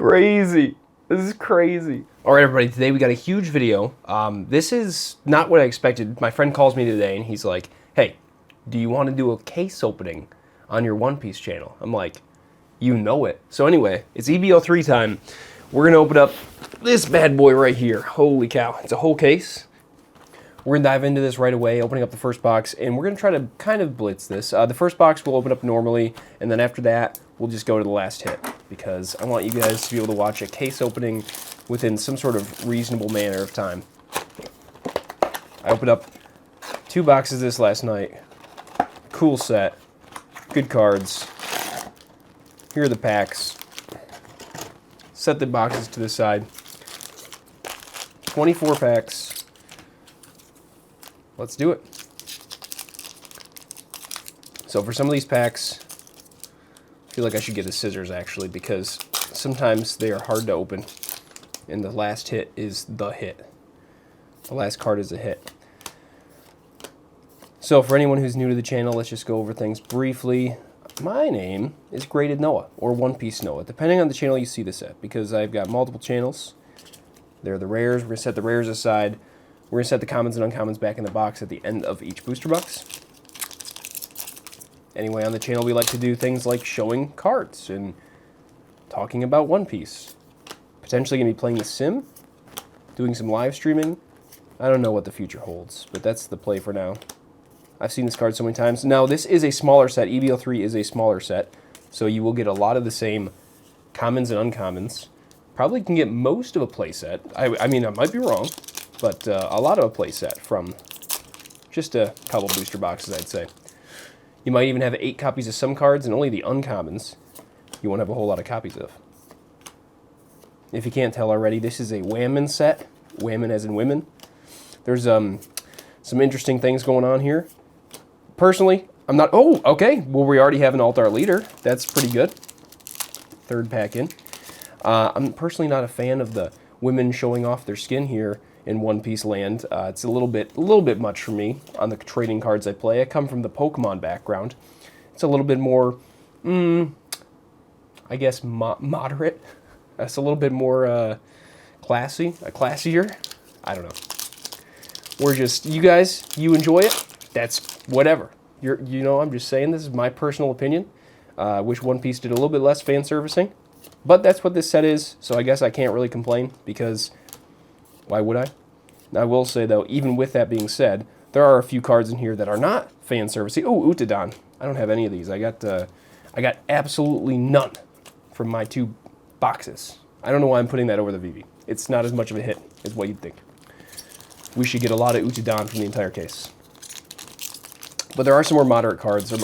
crazy. This is crazy. All right, everybody. Today we got a huge video. This is not what I expected. My friend calls me today and he's like, "Hey, do you want to do a case opening on your One Piece channel?" I'm like, "You know it." So anyway, it's EB03 time. We're gonna open up this bad boy right here. Holy cow! It's a whole case. We're gonna dive into this right away, opening up the first box, and we're gonna try to kind of blitz this. The first box we'll open up normally, and then after that, we'll just go to the last hit, because I want you guys to be able to watch a case opening within some sort of reasonable manner of time. I opened up 2 boxes this last night. Cool set, good cards. Here are the packs. Set the boxes to the side. 24 packs. Let's do it. So for some of these packs, I feel like I should get the scissors actually, because sometimes they are hard to open and the last hit is the hit. The last card is a hit. So for anyone who's new to the channel, let's just go over things briefly. My name is Graded Noah, or One Piece Noah, depending on the channel you see this at, because I've got multiple channels. They're the rares. We're going to set the rares aside. We're going to set the commons and uncommons back in the box at the end of each booster box. Anyway, on the channel we like to do things like showing cards and talking about One Piece. Potentially going to be playing the sim, doing some live streaming. I don't know what the future holds, but that's the play for now. I've seen this card so many times. Now, this is a smaller set. EB03 is a smaller set, so you will get a lot of the same commons and uncommons. Probably can get most of a play set. I mean, I might be wrong, but a lot of a play set from just a couple booster boxes, I'd say. You might even have 8 copies of some cards, and only the uncommons you won't have a whole lot of copies of. If you can't tell already, this is a Whammon set. Whammon as in women. There's some interesting things going on here. Personally, I'm not... Oh, okay. Well, we already have an Alt-Art leader. That's pretty good. 3rd pack in. I'm personally not a fan of the women showing off their skin here in One Piece land. It's a little bit much for me on the trading cards I play. I come from the Pokemon background. It's a little bit more, I guess, moderate. It's a little bit more classier. I don't know. We're just, you guys, you enjoy it. That's whatever. I'm just saying, this is my personal opinion. Wish One Piece did a little bit less fan servicing, but that's what this set is. So I guess I can't really complain, because why would I? I will say though, even with that being said, there are a few cards in here that are not fan servicing. Oh, Utadon. I don't have any of these. I got absolutely none from my 2 boxes. I don't know why I'm putting that over the VV. It's not as much of a hit as what you'd think. We should get a lot of Utadon from the entire case. But there are some more moderate cards, or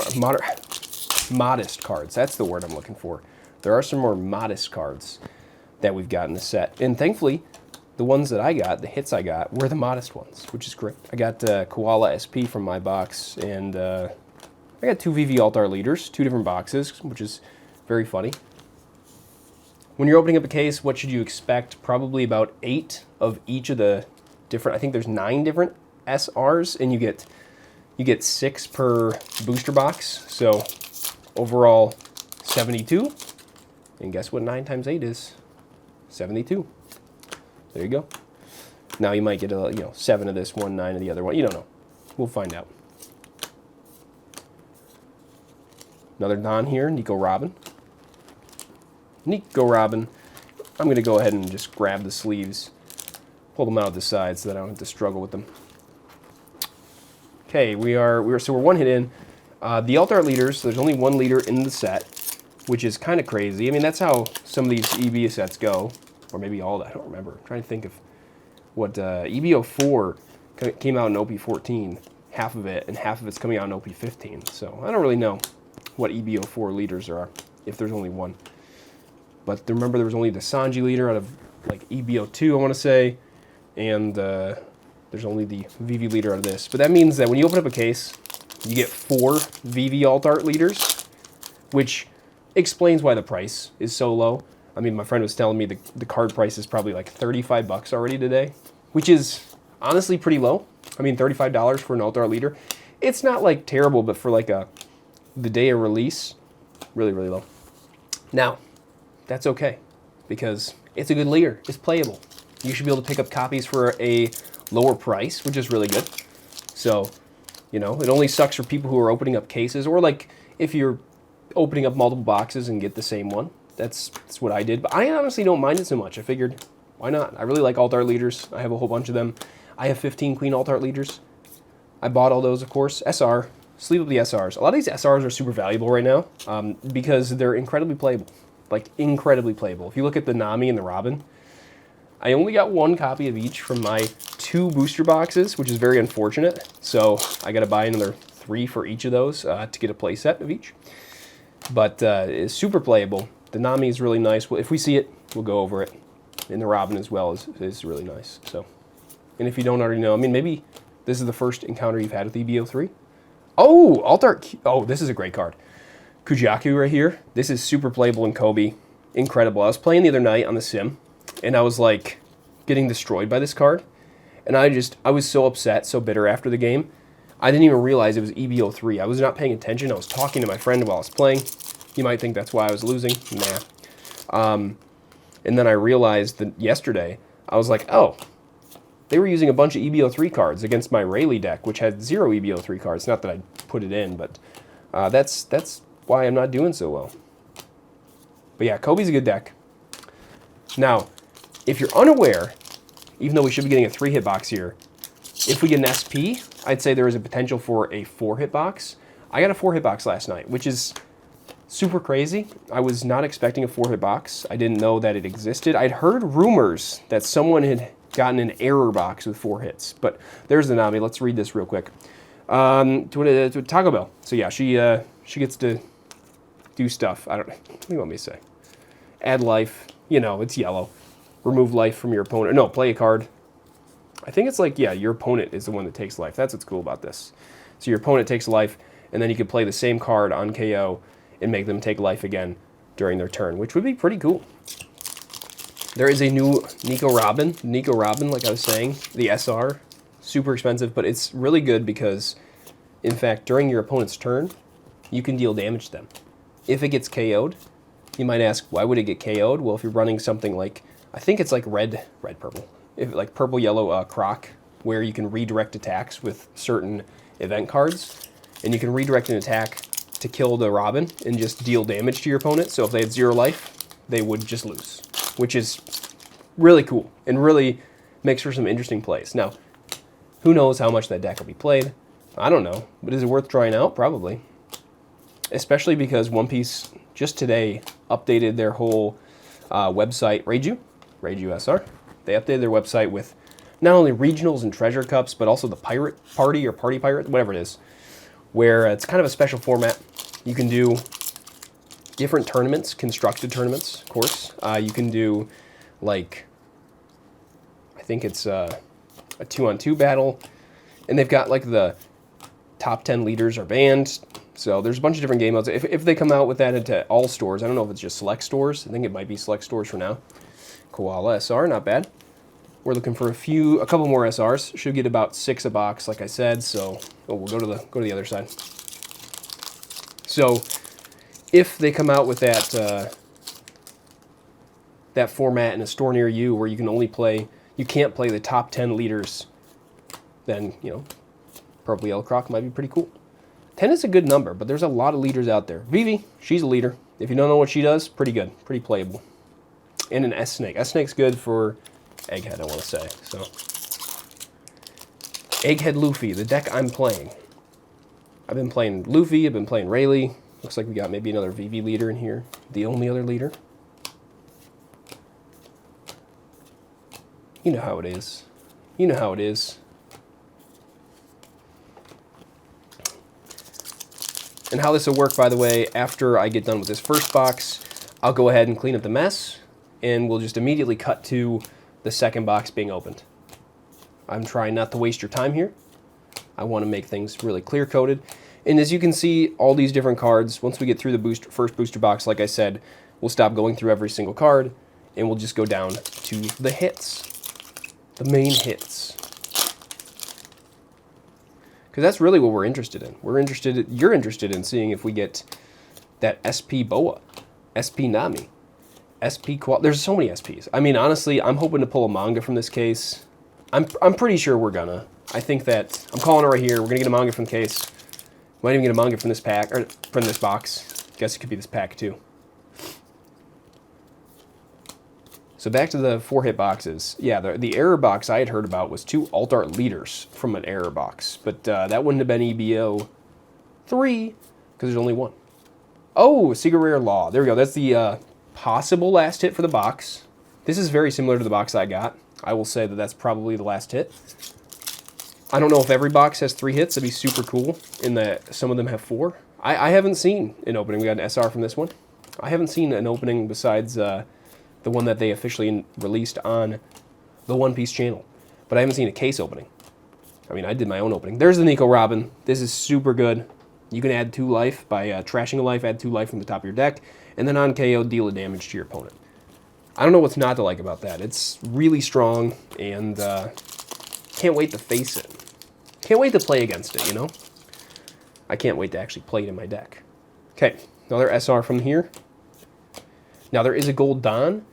modest cards. That's the word I'm looking for. There are some more modest cards that we've got in the set. And thankfully, the ones that I got, the hits I got, were the modest ones, which is great. I got Koala SP from my box, and I got 2 VV Alt-Art leaders, 2 different boxes, which is very funny. When you're opening up a case, what should you expect? Probably about 8 of each of the different, I think there's 9 different SRs, and you get 6 per booster box, so overall 72. And guess what 9 times 8 is? 72. There you go. Now you might get 7 of this one, 9 of the other one. You don't know. We'll find out. Another Don here, Nico Robin. Nico Robin. I'm going to go ahead and just grab the sleeves, pull them out the side so that I don't have to struggle with them. Okay, we're 1 hit in. The Alt-Art leaders, there's only 1 leader in the set, which is kind of crazy. I mean, that's how some of these EB sets go. Or maybe all that, I don't remember. I'm trying to think of what EB04 came out in OP14, half of it, and half of it's coming out in OP15. So I don't really know what EB04 leaders are, if there's only 1. But remember, there was only the Sanji leader out of like EB02, I want to say, and there's only the VV leader out of this. But that means that when you open up a case, you get 4 VV Alt-Art leaders, which explains why the price is so low. I mean, my friend was telling me the card price is probably like 35 bucks already today, which is honestly pretty low. I mean, $35 for an Alt-Art leader. It's not like terrible, but for like the day of release, really, really low. Now, that's okay. because it's a good leader. It's playable. You should be able to pick up copies for a lower price, which is really good. So, you know, it only sucks for people who are opening up cases, or like if you're opening up multiple boxes and get the same one. That's what I did. But I honestly don't mind it so much. I figured, why not? I really like alt art leaders. I have a whole bunch of them. I have 15 Queen alt art leaders. I bought all those, of course. SR, sleeve up the SRs. A lot of these SRs are super valuable right now because they're incredibly playable. Like, incredibly playable. If you look at the Nami and the Robin, I only got one copy of each from my 2 booster boxes, which is very unfortunate. So I got to buy another 3 for each of those to get a play set of each. But it's super playable. The Nami is really nice. Well, if we see it, we'll go over it. And the Robin as well is really nice. So, and if you don't already know, I mean, maybe this is the first encounter you've had with EB03. Oh, alt art. Oh, this is a great card. Kujaku right here. This is super playable in Kobe. Incredible. I was playing the other night on the sim, and I was like getting destroyed by this card. And I was so upset, so bitter after the game. I didn't even realize it was EB03. I was not paying attention. I was talking to my friend while I was playing. You might think that's why I was losing. Nah. And then I realized that yesterday, I was like, oh, they were using a bunch of EB03 cards against my Rayleigh deck, which had 0 EB03 cards. Not that I put it in, but that's why I'm not doing so well. But yeah, Kobe's a good deck. Now, if you're unaware, even though we should be getting a 3-hit box here, if we get an SP, I'd say there is a potential for a 4-hit box. I got a 4-hit box last night, which is super crazy. I was not expecting a 4-hit box. I didn't know that it existed. I'd heard rumors that someone had gotten an error box with 4 hits, but there's the Nami. Let's read this real quick. To Taco Bell. So yeah, she gets to do stuff. I don't know. What do you want me to say? Add life. You know, it's yellow. Remove life from your opponent. No, play a card. I think it's like, yeah, your opponent is the one that takes life. That's what's cool about this. So your opponent takes life, and then you can play the same card on KO and make them take life again during their turn, which would be pretty cool. There is a new Nico Robin, like I was saying, the SR. Super expensive, but it's really good because, in fact, during your opponent's turn, you can deal damage to them. If it gets KO'd, you might ask, why would it get KO'd? Well, if you're running something like, I think it's like red, purple. If like purple, yellow, croc, where you can redirect attacks with certain event cards, and you can redirect an attack to kill the Robin and just deal damage to your opponent. So if they had 0 life, they would just lose, which is really cool and really makes for some interesting plays. Now, who knows how much that deck will be played? I don't know, but is it worth trying out? Probably. Especially because One Piece just today updated their whole website, Reiju SR. They updated their website with not only regionals and treasure cups, but also the pirate party or party pirate, whatever it is, where it's kind of a special format. You can do different tournaments, constructed tournaments, of course. You can do, like, I think it's a 2-on-2 battle, and they've got, like, the top 10 leaders are banned. So there's a bunch of different game modes. If they come out with that into all stores, I don't know if it's just select stores. I think it might be select stores for now. Koala SR, not bad. We're looking for a couple more SRs. Should get about 6 a box, like I said. So we'll go to the other side. So if they come out with that that format in a store near you, where you can't play the top 10 leaders, then Purple Yellow Croc might be pretty cool. 10 is a good number, but there's a lot of leaders out there. Vivi, she's a leader. If you don't know what she does, pretty good, pretty playable. And an S-Snake. S-Snake's good for Egghead, I want to say. So, Egghead Luffy, the deck I'm playing. I've been playing Luffy, I've been playing Rayleigh. Looks like we got maybe another Vivi leader in here. The only other leader. You know how it is. You know how it is. And how this will work, by the way, after I get done with this first box, I'll go ahead and clean up the mess, and we'll just immediately cut to the second box being opened. I'm trying not to waste your time here. I want to make things really clear-coded. And as you can see, all these different cards, once we get through the first booster box, like I said, we'll stop going through every single card, and we'll just go down to the hits, the main hits. Because that's really what we're interested in. You're interested in seeing if we get that SP Boa, SP Nami, SP qual. There's so many SPs. I mean, honestly, I'm hoping to pull a manga from this case. I'm pretty sure we're gonna. I think that I'm calling it right here. We're gonna get a manga from the case. Might even get a manga from this pack or from this box. Guess it could be this pack too. So back to the 4-hit boxes. Yeah, the error box I had heard about was 2 alt art leaders from an error box, but that wouldn't have been EB03 because there's only one. Oh, Secret Rare Law. There we go. That's the possible last hit for the box. This is very similar to the box I got. I will say that that's probably the last hit. I don't know if every box has 3 hits. That'd be super cool in that some of them have 4. I haven't seen an opening. We got an SR from this one. I haven't seen an opening besides the one that they officially released on the One Piece channel. But I haven't seen a case opening. I mean, I did my own opening. There's the Nico Robin. This is super good. You can add 2 life by trashing a life, add 2 life from the top of your deck, and then on KO, deal a damage to your opponent. I don't know what's not to like about that. It's really strong, and can't wait to face it. Can't wait to play against it, you know? I can't wait to actually play it in my deck. Okay, another SR from here. Now, there is a Gold Don.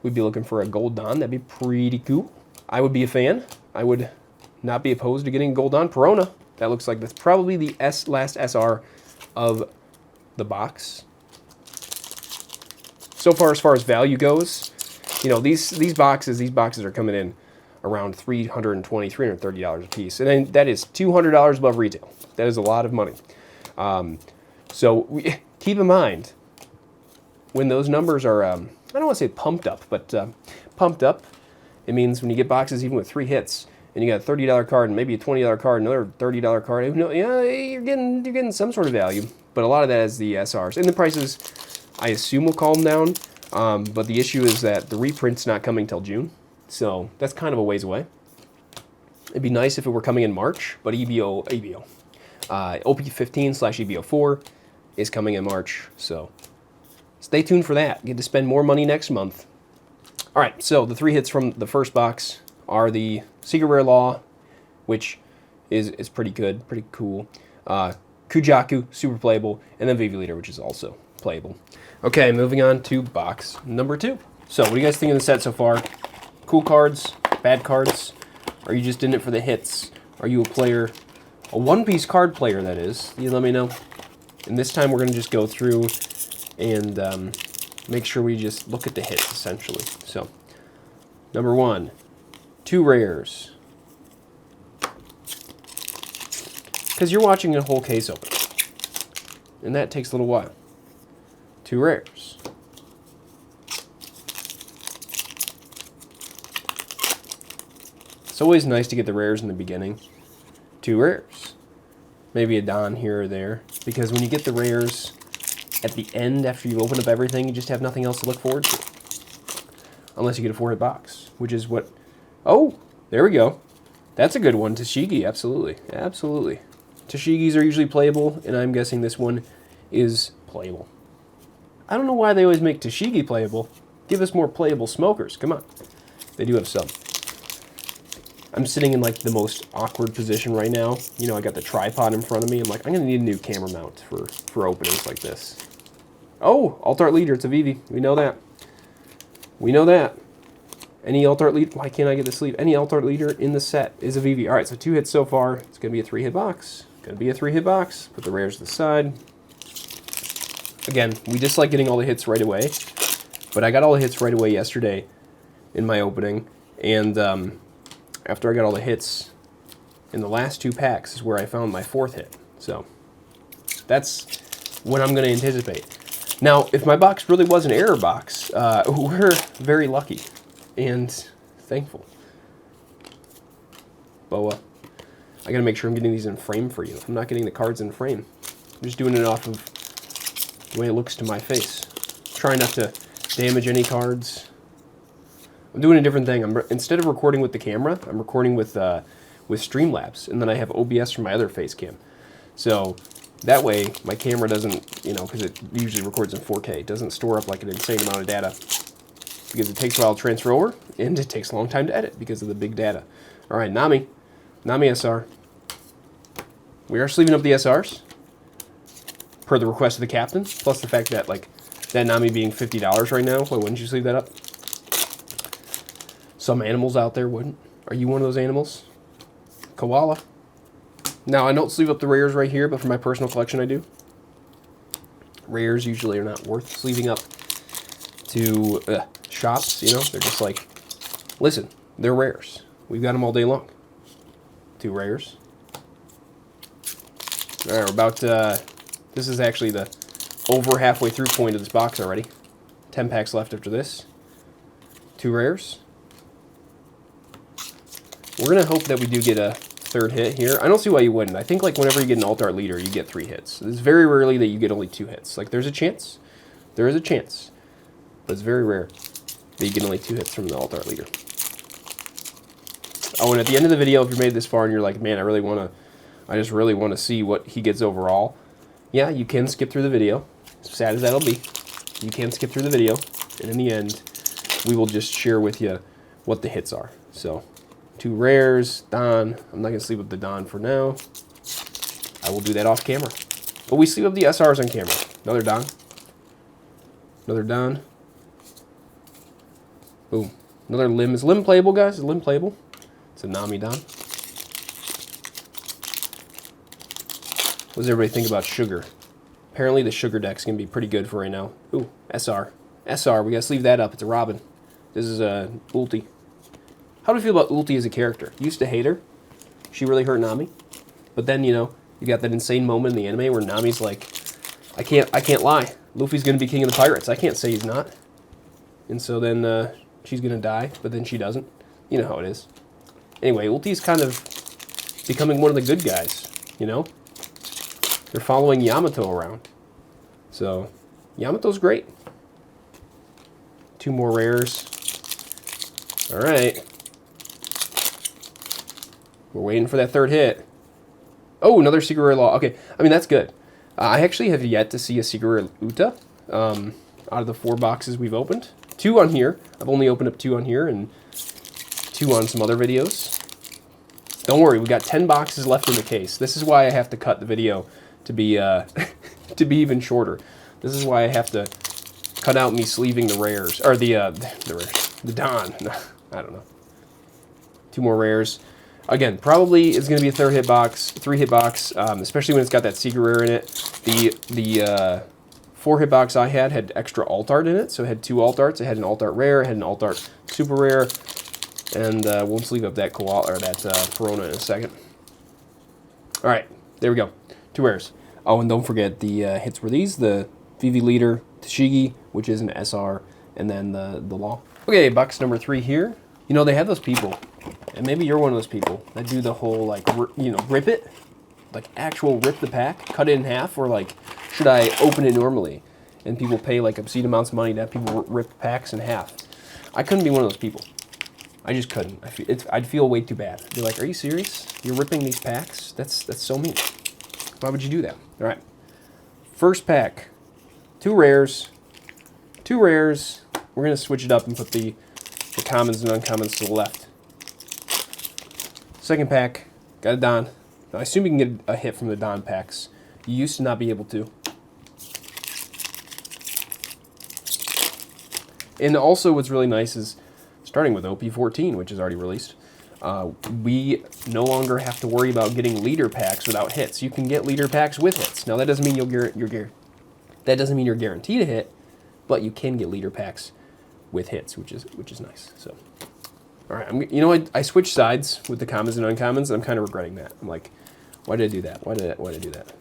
We'd be looking for a Gold Don. That'd be pretty cool. I would be a fan. I would not be opposed to getting Gold Don. Perona. That looks like that's probably the last SR of the box. So far as value goes, you know, these boxes are coming in around $320, $330 a piece. And then that is $200 above retail. That is a lot of money. So keep in mind, when those numbers are, I don't want to say pumped up, but pumped up, it means when you get boxes even with 3 hits, and you got a $30 card and maybe a $20 card, another $30 card, you know, you're getting some sort of value. But a lot of that is the SRs. And the prices, I assume, will calm down. But the /issue is that the reprint's not coming till June. So that's kind of a ways away. It'd be nice if it were coming in March, but OP15/EB04 is coming in March. So stay tuned for that. Get to spend more money next month. All right, so the 3 hits from the first box are the Secret Rare Law, which is pretty good, pretty cool. Kujaku, super playable, and then Vivi Leader, which is also playable. Okay, moving on to box number 2. So what do you guys think of the set so far? Cool cards, bad cards? Are you just in it for the hits? Are you a player, a One Piece card player, that is? You let me know. And this time we're going to just go through and make sure we just look at the hits, essentially. So, number 1, 2 rares. Because you're watching a whole case open. And that takes a little while. 2 rares. It's always nice to get the rares in the beginning. 2 rares. Maybe a Don here or there. Because when you get the rares at the end, after you open up everything, you just have nothing else to look forward to. Unless you get a 4-hit box, which is what... Oh, there we go. That's a good one. Tashigi, absolutely. Absolutely. Tashigis are usually playable, and I'm guessing this one is playable. I don't know why they always make Tashigi playable. Give us more playable smokers. Come on. They do have some. I'm sitting in like the most awkward position right now. You know, I got the tripod in front of me. I'm like, I'm going to need a new camera mount for openings like this. Oh, Alt Art Leader. It's a Vivi. We know that. We know that. Any Alt Art Leader... Why can't I get the sleeve? Any Alt Art Leader in the set is a Vivi. All right, so 2 hits so far. It's going to be a 3-hit box. Going to be a 3-hit box. Put the rares to the side. Again, we dislike getting all the hits right away. But I got all the hits right away yesterday in my opening. And after I got all the hits in the last 2 packs is where I found my 4th hit. So that's what I'm going to anticipate. Now, if my box really was an error box, we're very lucky and thankful. Boa. I gotta make sure I'm getting these in frame for you. If I'm not getting the cards in frame, I'm just doing it off of the way it looks to my face. Trying not to damage any cards. I'm doing a different thing. Instead of recording with the camera, I'm recording with Streamlabs, and then I have OBS from my other face cam. So that way, my camera doesn't, you know, because it usually records in 4K, it doesn't store up like an insane amount of data. Because it takes a while to transfer over, and it takes a long time to edit because of the big data. All right, Nami. Nami SR. We are sleeving up the SRs, per the request of the captain, plus the fact that, like, That Nami being $50 right now, why wouldn't you sleeve that up? Some animals out there wouldn't. Are you one of those animals? Koala. Now, I don't sleeve up the rares right here, but for my personal collection, I do. Rares usually are not worth sleeving up to shops, you know? They're just like, listen, they're rares. We've got them all day long. 2 rares. All right, we're about, this is actually the over halfway through point of this box already. 10 packs left after this. 2 rares. We're going to hope that we do get a 3rd hit here. I don't see why you wouldn't. I think like whenever you get an alt-art leader, you get 3 hits. It's very rarely that you get only 2 hits. Like there's a chance. There is a chance. But it's very rare that you get only 2 hits from the alt-art leader. Oh, and at the end of the video, if you're made this far and you're like, man, I just really want to see what he gets overall. Yeah, you can skip through the video. As sad as that'll be. You can skip through the video. And in the end, we will just share with you what the hits are. So, 2 rares, Don. I'm not going to sleeve up the Don for now. I will do that off camera. But we sleeve up the SRs on camera. Another Don. Another Don. Boom. Another Lim. Is Lim playable, guys? Is Lim playable? It's a Nami Don. What does everybody think about Sugar? Apparently the Sugar deck's going to be pretty good for right now. Ooh, SR. SR, we got to sleeve that up. It's a Robin. This is a Ulti. How do you feel about Ulti as a character? Used to hate her. She really hurt Nami. But then, you know, you got that insane moment in the anime where Nami's like, I can't lie. Luffy's going to be king of the pirates. I can't say he's not. And so then she's going to die, but then she doesn't. You know how it is. Anyway, Ulti's kind of becoming one of the good guys, you know? They're following Yamato around. So, Yamato's great. 2 more rares. All right. We're waiting for that 3rd hit. Oh, another Secret Rare Law. Okay, I mean, that's good. I actually have yet to see a Secret Rare Uta out of the 4 boxes we've opened. 2 on here. I've only opened up 2 on here and 2 on some other videos. Don't worry, we've got 10 boxes left in the case. This is why I have to cut the video to be to be even shorter. This is why I have to cut out me sleeving the rares, or the Don. I don't know. 2 more rares. Again, probably it's going to be a 3rd hit box, 3 hit box, especially when it's got that secret rare in it. The 4 hit box I had extra alt art in it, so it had 2 alt arts. It had an alt art rare, it had an alt art super rare, and we'll sleeve up that koala or that Corona in a second. All right, there we go. 2 rares. Oh, and don't forget the hits were these: the VV Leader Tashigi, which is an SR, and then the Law. Okay, box number 3 here. You know, they have those people, and maybe you're one of those people that do the whole, like, rip it, like actual rip the pack, cut it in half, or like, should I open it normally? And people pay like obscene amounts of money to have people rip packs in half. I couldn't be one of those people. I just couldn't. I'd feel way too bad. I'd be like, are you serious? You're ripping these packs? That's so mean. Why would you do that? All right. First pack. 2 rares. 2 rares. We're going to switch it up and put the commons and uncommons to the left. Second pack. Got a Don. Now, I assume you can get a hit from the Don packs. You used to not be able to. And also what's really nice is, starting with OP14, which is already released, we no longer have to worry about getting leader packs without hits. You can get leader packs with hits. Now that doesn't mean that doesn't mean you're guaranteed a hit, but you can get leader packs with hits, which is nice. So, all right, you know, I switched sides with the commons and uncommons, and I'm kind of regretting that. I'm like, why did I do that? Why did I do that?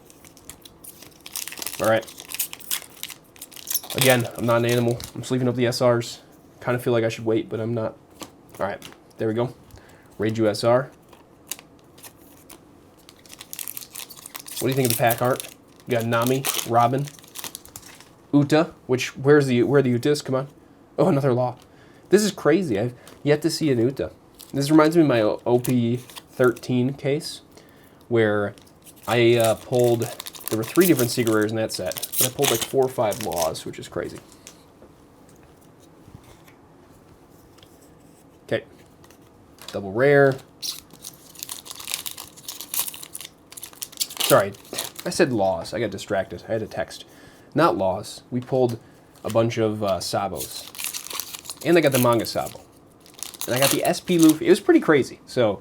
All right. Again, I'm not an animal. I'm sleeving up the SRs. Kind of feel like I should wait, but I'm not. All right, there we go. Reiju SR. What do you think of the pack art? You got Nami, Robin, Uta, where are the Utas? Come on. Oh, another Law. This is crazy. I've yet to see an Uta. This reminds me of my OP13 case, where I pulled, there were 3 different secret rares in that set, but I pulled like 4 or 5 Laws, which is crazy. Okay. Double rare. Sorry, I said Laws. I got distracted. I had a text. Not Laws. We pulled a bunch of Sabos. And I got the manga Sabo. And I got the SP Luffy. It was pretty crazy. So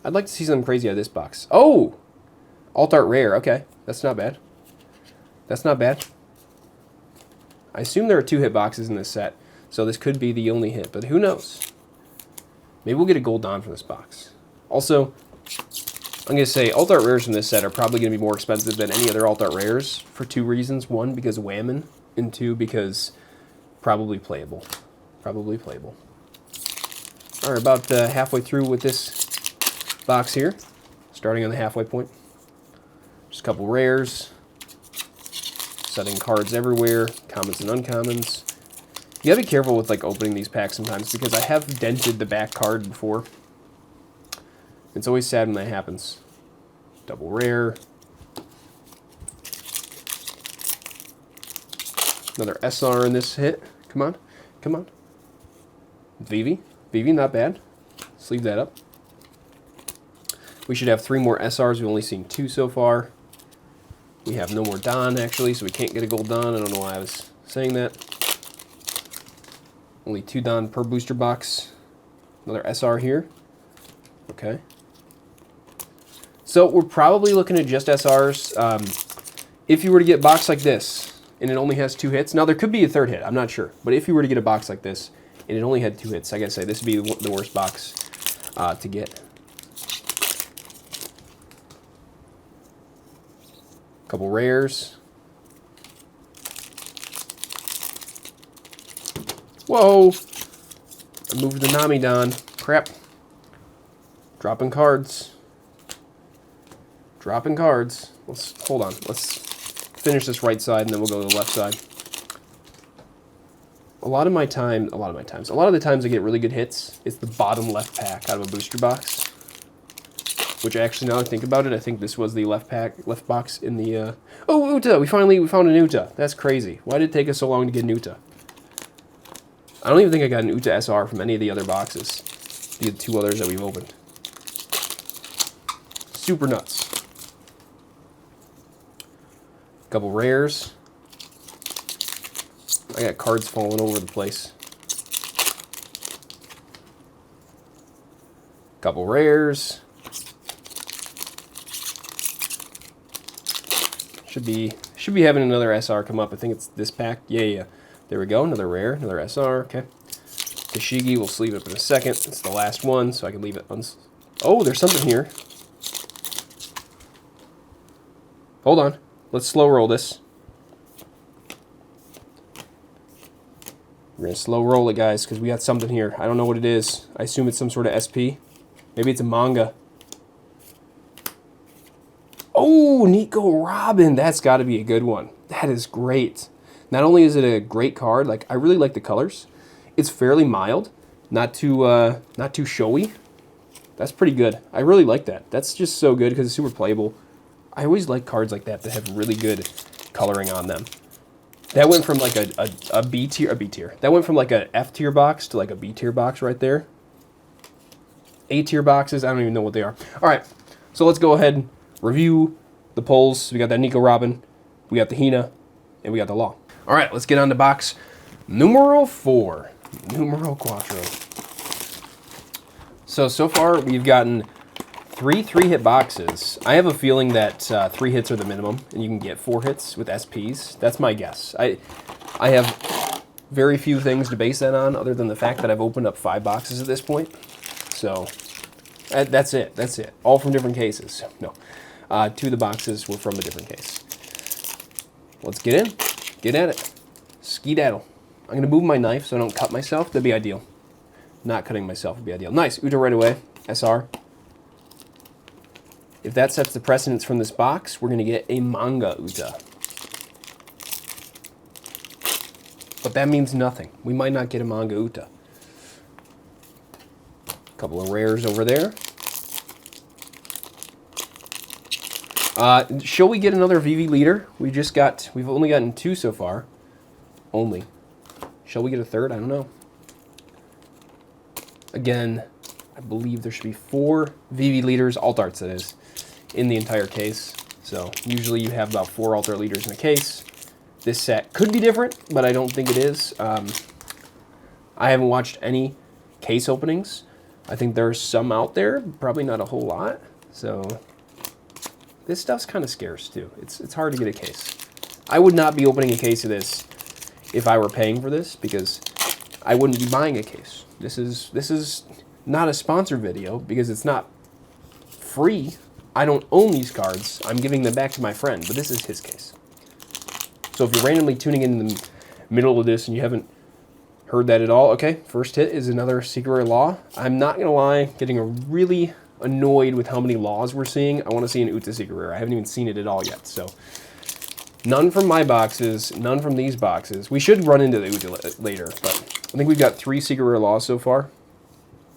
I'd like to see something crazy out of this box. Oh! Alt Art Rare. Okay. That's not bad. That's not bad. I assume there are 2 hit boxes in this set. So this could be the only hit. But who knows? Maybe we'll get a Gold Don for this box. Also, I'm going to say Alt Art Rares from this set are probably going to be more expensive than any other Alt Art Rares for 2 reasons. 1, because Whammon. And 2, because probably playable. Probably playable. All right, about halfway through with this box here. Starting on the halfway point. Just a couple rares. Setting cards everywhere. Commons and uncommons. You gotta be careful with like opening these packs sometimes because I have dented the back card before. It's always sad when that happens. Double rare. Another SR in this hit. Come on. Come on. Vivi. Vivi, not bad. Sleeve that up. We should have 3 more SRs. We've only seen 2 so far. We have no more Don, actually, so we can't get a Gold Don. I don't know why I was saying that. Only 2 Don per booster box. Another SR here. Okay. So we're probably looking at just SRs. If you were to get a box like this, and it only has 2 hits. Now, there could be a 3rd hit. I'm not sure. But if you were to get a box like this, and it only had 2 hits, I gotta say, this would be the worst box to get. Couple rares. Whoa! I moved the Nami Don. Crap. Dropping cards. Dropping cards. Hold on. Let's finish this right side and then we'll go to the left side. A lot of the times I get really good hits. It's the bottom left pack out of a booster box. Which actually, now that I think about it, I think this was the left box in the... Oh, Uta! We found an Uta. That's crazy. Why did it take us so long to get an Uta? I don't even think I got an Uta SR from any of the other boxes. The 2 others that we've opened. Super nuts. Couple rares. I got cards falling over the place. Couple rares. Should be having another SR come up. I think it's this pack. Yeah. There we go. Another rare, another SR. Okay. Tashigi, we'll sleeve it up in a second. It's the last one, so I can leave it Oh, there's something here. Hold on. Let's slow roll this. We're going to slow roll it, guys, because we got something here. I don't know what it is. I assume it's some sort of SP. Maybe it's a manga. Oh, Nico Robin. That's got to be a good one. That is great. Not only is it a great card, like I really like the colors. It's fairly mild, not too showy. That's pretty good. I really like that. That's just so good because it's super playable. I always like cards like that have really good coloring on them. That went from like a B tier. That went from like a F tier box to like a B tier box right there. A tier boxes, I don't even know what they are. All right, so let's go ahead and review the pulls. We got that Nico Robin, we got the Hina, and we got the Law. All right, let's get on to box numero 4. Numero quattro. So far we've gotten 3 3-hit boxes. I have a feeling that 3 hits are the minimum, and you can get 4 hits with SPs. That's my guess. I have very few things to base that on, other than the fact that I've opened up 5 boxes at this point. So that's it. That's it. All from different cases. No, 2 of the boxes were from a different case. Let's get in. Get at it. Skedaddle. I'm gonna move my knife so I don't cut myself. That'd be ideal. Not cutting myself would be ideal. Nice. Uta right away. SR. If that sets the precedence from this box, we're going to get a manga Uta. But that means nothing. We might not get a manga Uta. A couple of rares over there. Shall we get another VV leader? We've only gotten 2 so far. Only. Shall we get a 3rd? I don't know. Again, I believe there should be 4 VV leaders, alt arts that is, in the entire case. So usually you have about 4 alt art leaders in a case. This set could be different, but I don't think it is. I haven't watched any case openings. I think there's some out there, probably not a whole lot. So this stuff's kind of scarce too. It's hard to get a case. I would not be opening a case of this if I were paying for this, because I wouldn't be buying a case. This is not a sponsored video because it's not free. I don't own these cards. I'm giving them back to my friend, but this is his case. So if you're randomly tuning in the middle of this and you haven't heard that at all, okay, first hit is another Secret Rare Law. I'm not going to lie, getting really annoyed with how many laws we're seeing. I want to see an Uta Secret Rare. I haven't even seen it at all yet, so none from my boxes, none from these boxes. We should run into the Uta later, but I think we've got 3 Secret Rare Laws so far.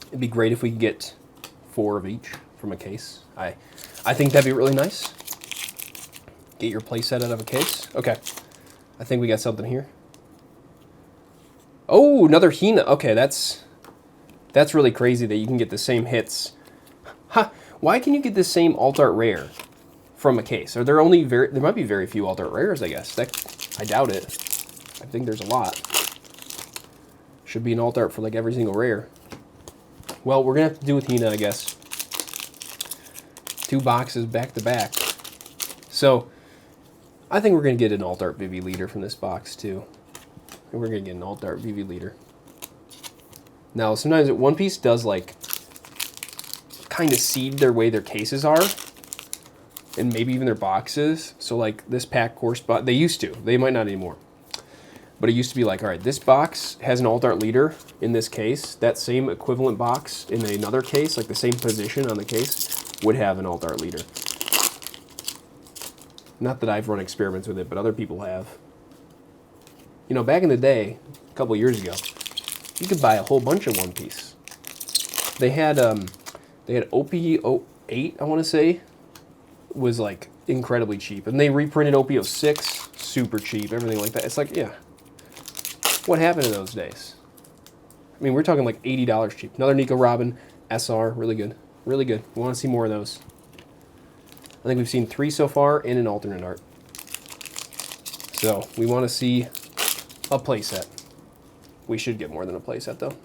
It'd be great if we could get 4 of each from a case. I think that'd be really nice. Get your playset out of a case. Okay. I think we got something here. Oh, another Hina. Okay, that's really crazy that you can get the same hits. Ha! Why can you get the same alt art rare from a case? Are there only there might be very few alt art rares, I guess. I doubt it. I think there's a lot. Should be an alt art for like every single rare. Well, we're gonna have to do with Hina, I guess. 2 boxes back to back. So I think we're going to get an alt art Vivi leader from this box too. And we're going to get an alt art Vivi leader. Now, sometimes One Piece does like kind of seed their way their cases are, and maybe even their boxes. So like this pack correspond. They used to. They might not anymore. But it used to be like, all right, this box has an alt art leader in this case. That same equivalent box in another case, like the same position on the case, would have an alt art leader. Not that I've run experiments with it, but other people have. You know, back in the day, a couple years ago, you could buy a whole bunch of One Piece. They had OP08, I want to say, was like incredibly cheap, and they reprinted OP06, super cheap, everything like that. It's like, yeah, what happened in those days? I mean, we're talking like $80 cheap. Another Nico Robin SR, really good, really good. We want to see more of those. I think we've seen 3 so far in an alternate art. So we want to see a playset. We should get more than a playset though.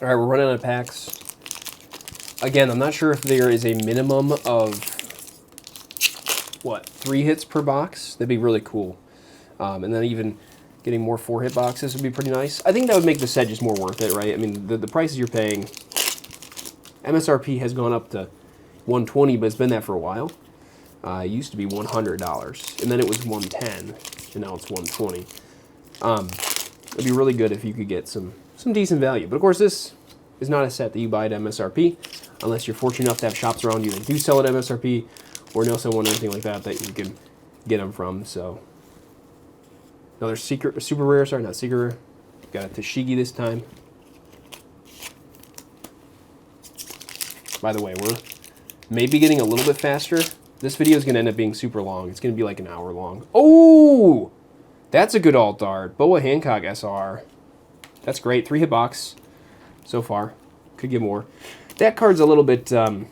All right, we're running out of packs. Again, I'm not sure if there is a minimum of, what, 3 hits per box? That'd be really cool. And then even getting more 4-hit boxes would be pretty nice. I think that would make the set just more worth it, right? I mean, the prices you're paying, MSRP has gone up to $120, but it's been that for a while. It used to be $100, and then it was $110, and now it's $120. It'd be really good if you could get some decent value. But of course, this is not a set that you buy at MSRP, unless you're fortunate enough to have shops around you that do sell at MSRP, or know someone or anything like that that you can get them from. So another super rare, sorry, not secret rare. Got a Tashigi this time. By the way, we're maybe getting a little bit faster. This video is going to end up being super long. It's going to be like an hour long. Oh, that's a good alt art. Boa Hancock SR. That's great. 3-hit box so far. Could get more. That card's a little bit too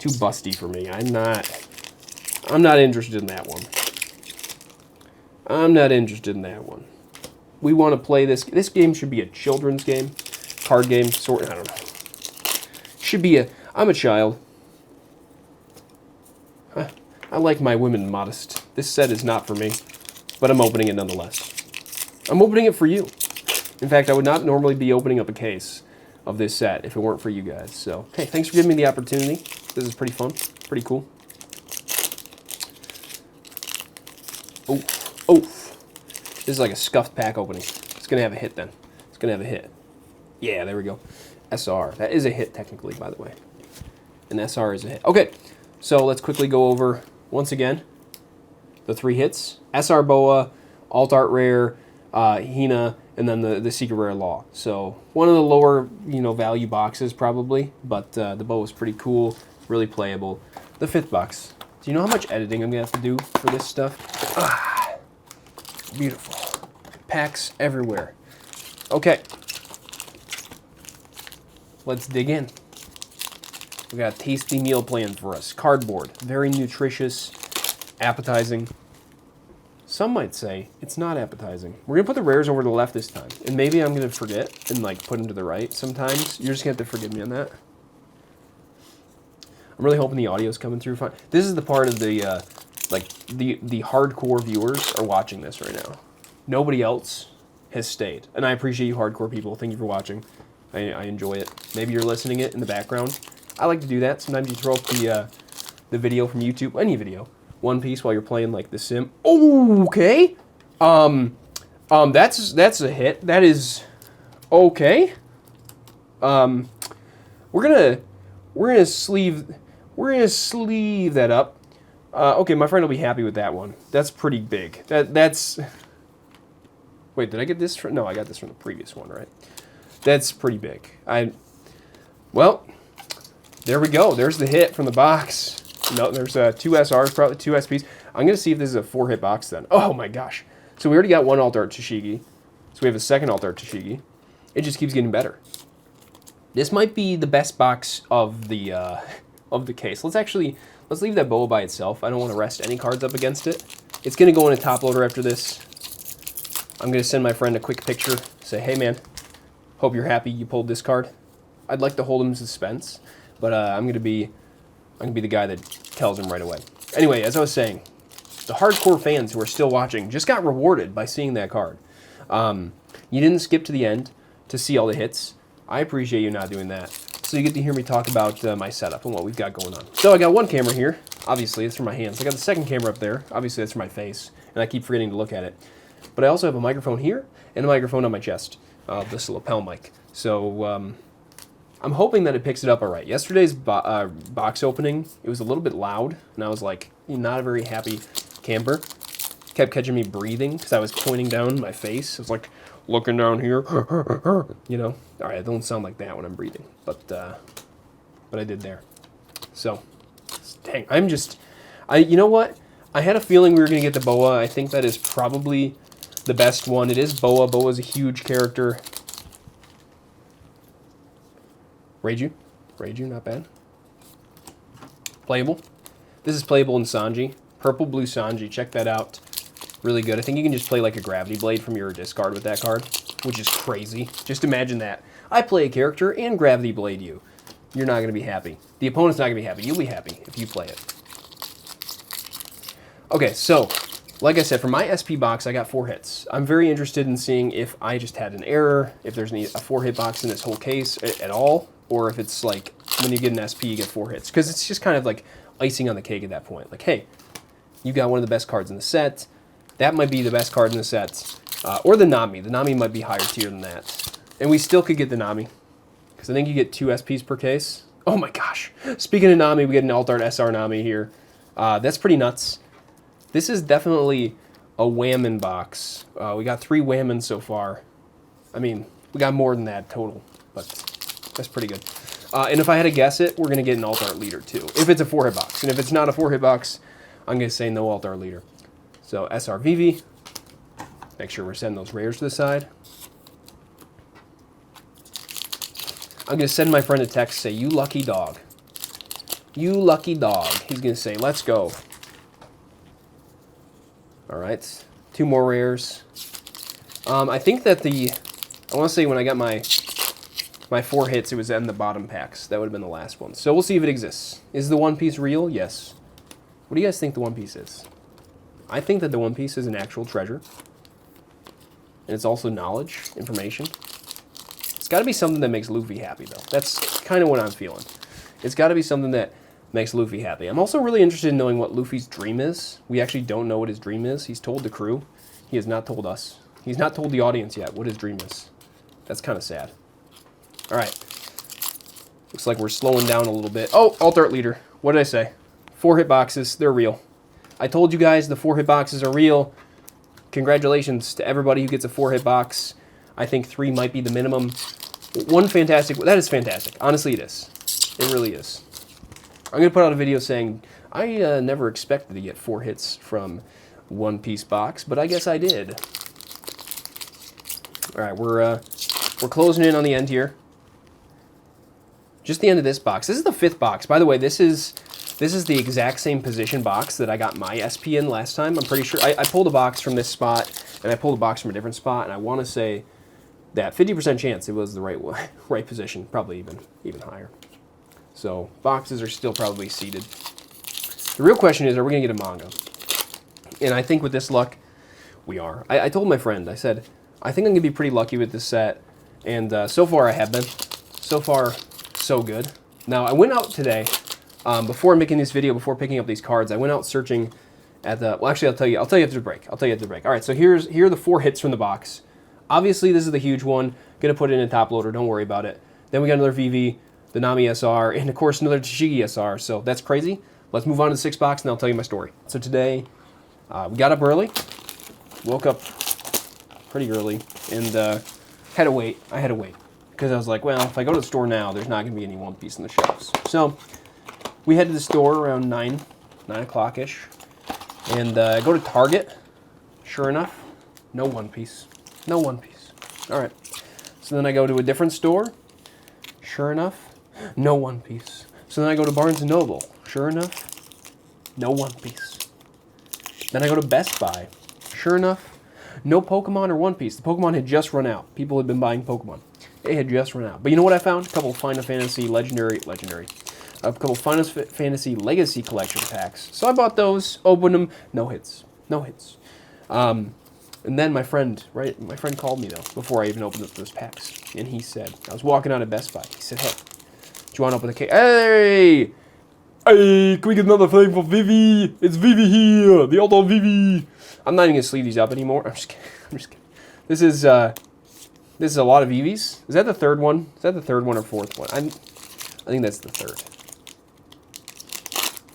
busty for me. I'm not interested in that one. I'm not interested in that one. We want to play this. This game should be a children's game, card game, sort. I don't know. Should be a. I'm a child. I like my women modest. This set is not for me, but I'm opening it nonetheless. I'm opening it for you. In fact, I would not normally be opening up a case of this set if it weren't for you guys. So, hey, thanks for giving me the opportunity. This is pretty fun, pretty cool. Oh, oh. This is like a scuffed pack opening. It's going to have a hit then. It's going to have a hit. Yeah, there we go. SR. That is a hit technically, by the way. An SR is a hit. Okay, so let's quickly go over, once again, the 3 hits. SR Boa, Alt Art Rare, Hina, and then the Secret Rare Law. So one of the lower, value boxes probably, but the Boa is pretty cool, really playable. The 5th box. Do you know how much editing I'm going to have to do for this stuff? Ah, beautiful. Packs everywhere. Okay. Let's dig in. We got a tasty meal planned for us. Cardboard. Very nutritious, appetizing. some might say it's not appetizing. We're gonna put the rares over to the left this time, and maybe I'm gonna forget and like put them to the right sometimes. You're just gonna have to forgive me on that. I'm really hoping the audio's coming through fine. This is the part of the the hardcore viewers are watching this right now. Nobody else has stayed, and I appreciate you hardcore people. Thank you for watching. I enjoy it. Maybe you're listening it in the background. I like to do that. Sometimes you throw up the video from YouTube, any video, One Piece while you're playing like The Sim. Oh, okay. That's a hit. That is okay. We're gonna sleeve that up. Okay, my friend will be happy with that one. That's pretty big. That's. Wait, did I get this from? No, I got this from the previous one, right? That's pretty big. Well, there we go. There's the hit from the box. No, there's 2 SRs, probably 2 SPs. I'm going to see if this is a 4-hit box then. Oh my gosh. So we already got 1 Alt Art Tashigi. So we have a 2nd Alt Art Tashigi. It just keeps getting better. This might be the best box of the case. Let's leave that boa by itself. I don't want to rest any cards up against it. It's going to go in a top loader after this. I'm going to send my friend a quick picture. Say, hey man, hope you're happy you pulled this card. I'd like to hold him in suspense, but I'm going to be the guy that tells him right away. Anyway, as I was saying, the hardcore fans who are still watching just got rewarded by seeing that card. You didn't skip to the end to see all the hits. I appreciate you not doing that. So you get to hear me talk about my setup and what we've got going on. So I got one camera here. Obviously, it's for my hands. I got the second camera up there. Obviously, that's for my face, and I keep forgetting to look at it. But I also have a microphone here and a microphone on my chest, this lapel mic. So I'm hoping that it picks it up all right. Yesterday's box opening, it was a little bit loud, and I was like, not a very happy camper. Kept catching me breathing because I was pointing down my face. I was like looking down here, you know. All right, I don't sound like that when I'm breathing, but I did there. So, dang, you know what? I had a feeling we were gonna get the boa. I think that is probably the best one. It is boa. Boa's a huge character. Reiju, not bad. Playable. This is playable in Sanji. Purple Blue Sanji, check that out. Really good. I think you can just play like a Gravity Blade from your discard with that card, which is crazy. Just imagine that. I play a character and Gravity Blade you. You're not going to be happy. The opponent's not going to be happy. You'll be happy if you play it. Okay, so, like I said, for my SP box, I got 4 hits. I'm very interested in seeing if I just had an error, if there's a 4-hit box in this whole case at all, or if it's like when you get an SP, you get 4 hits. Because it's just kind of like icing on the cake at that point. Like, hey, you got one of the best cards in the set. That might be the best card in the set. Or the Nami. The Nami might be higher tier than that. And we still could get the Nami. Because I think you get 2 SPs per case. Oh my gosh. Speaking of Nami, we get an Alt Art SR Nami here. That's pretty nuts. This is definitely a whammon box. We got 3 whammons so far. I mean, we got more than that total. But that's pretty good. And if I had to guess it, we're going to get an Alt Art leader too. If it's a 4-hit box. And if it's not a 4-hit box, I'm going to say no Alt Art leader. So SR Vivi. Make sure we're sending those rares to the side. I'm going to send my friend a text, say, you lucky dog. You lucky dog. He's going to say, let's go. All right. 2 more rares. I think that I want to say when I got my 4 hits, it was in the bottom packs. That would have been the last one. So we'll see if it exists. Is the One Piece real? Yes. What do you guys think the One Piece is? I think that the One Piece is an actual treasure. And it's also knowledge, information. It's got to be something that makes Luffy happy, though. That's kind of what I'm feeling. It's got to be something that makes Luffy happy. I'm also really interested in knowing what Luffy's dream is. We actually don't know what his dream is. He's told the crew. He has not told us. He's not told the audience yet what his dream is. That's kind of sad. All right. Looks like we're slowing down a little bit. Oh, Alt Art leader. What did I say? 4-hit boxes. They're real. I told you guys the 4-hit boxes are real. Congratulations to everybody who gets a 4-hit box. I think 3 might be the minimum. One fantastic. That is fantastic. Honestly, it is. It really is. I'm going to put out a video saying, I never expected to get 4 hits from One Piece box, but I guess I did. All right, we're closing in on the end here. Just the end of this box. This is the 5th box. By the way, this is This is the exact same position box that I got my SP in last time. I'm pretty sure. I pulled a box from this spot, and I pulled a box from a different spot, and I want to say that 50% chance it was the right position, probably even higher. So boxes are still probably seated. The real question is, are we going to get a manga? And I think with this luck, we are. I told my friend, I said, I think I'm going to be pretty lucky with this set, and so far I have been. So far, so good. Now, I went out today. Before making this video, before picking up these cards, I went out searching at the, well, actually, I'll tell you after the break. I'll tell you after the break. All right, so here are the 4 hits from the box. Obviously, this is the huge one. Going to put it in a top loader. Don't worry about it. Then we got another VV, the Nami SR, and of course, another TCG SR. So that's crazy. Let's move on to the 6 box, and I'll tell you my story. So today, we got up early. Woke up pretty early, and had to wait. I had to wait. Because I was like, well, if I go to the store now, there's not going to be any One Piece in the shelves. So we head to the store around 9 o'clock-ish, and I go to Target. Sure enough, no One Piece. No One Piece. All right. So then I go to a different store. Sure enough, no One Piece. So then I go to Barnes & Noble. Sure enough, no One Piece. Then I go to Best Buy. Sure enough, no Pokemon or One Piece. The Pokemon had just run out. People had been buying Pokemon. It had just run out. But you know what I found? A couple of Final Fantasy Legendary. A couple of Final Fantasy Legacy Collection packs. So I bought those, opened them, no hits. No hits. And then my friend called me, though, before I even opened up those packs. And he said, I was walking out of Best Buy. He said, hey, do you want to open the case? Hey! Hey, can we get another thing for Vivi? It's Vivi here, the auto Vivi. I'm not even going to sleeve these up anymore. I'm just kidding. This is a lot of Vivis. Is that the third one? Is that the third one or fourth one? I think that's the third.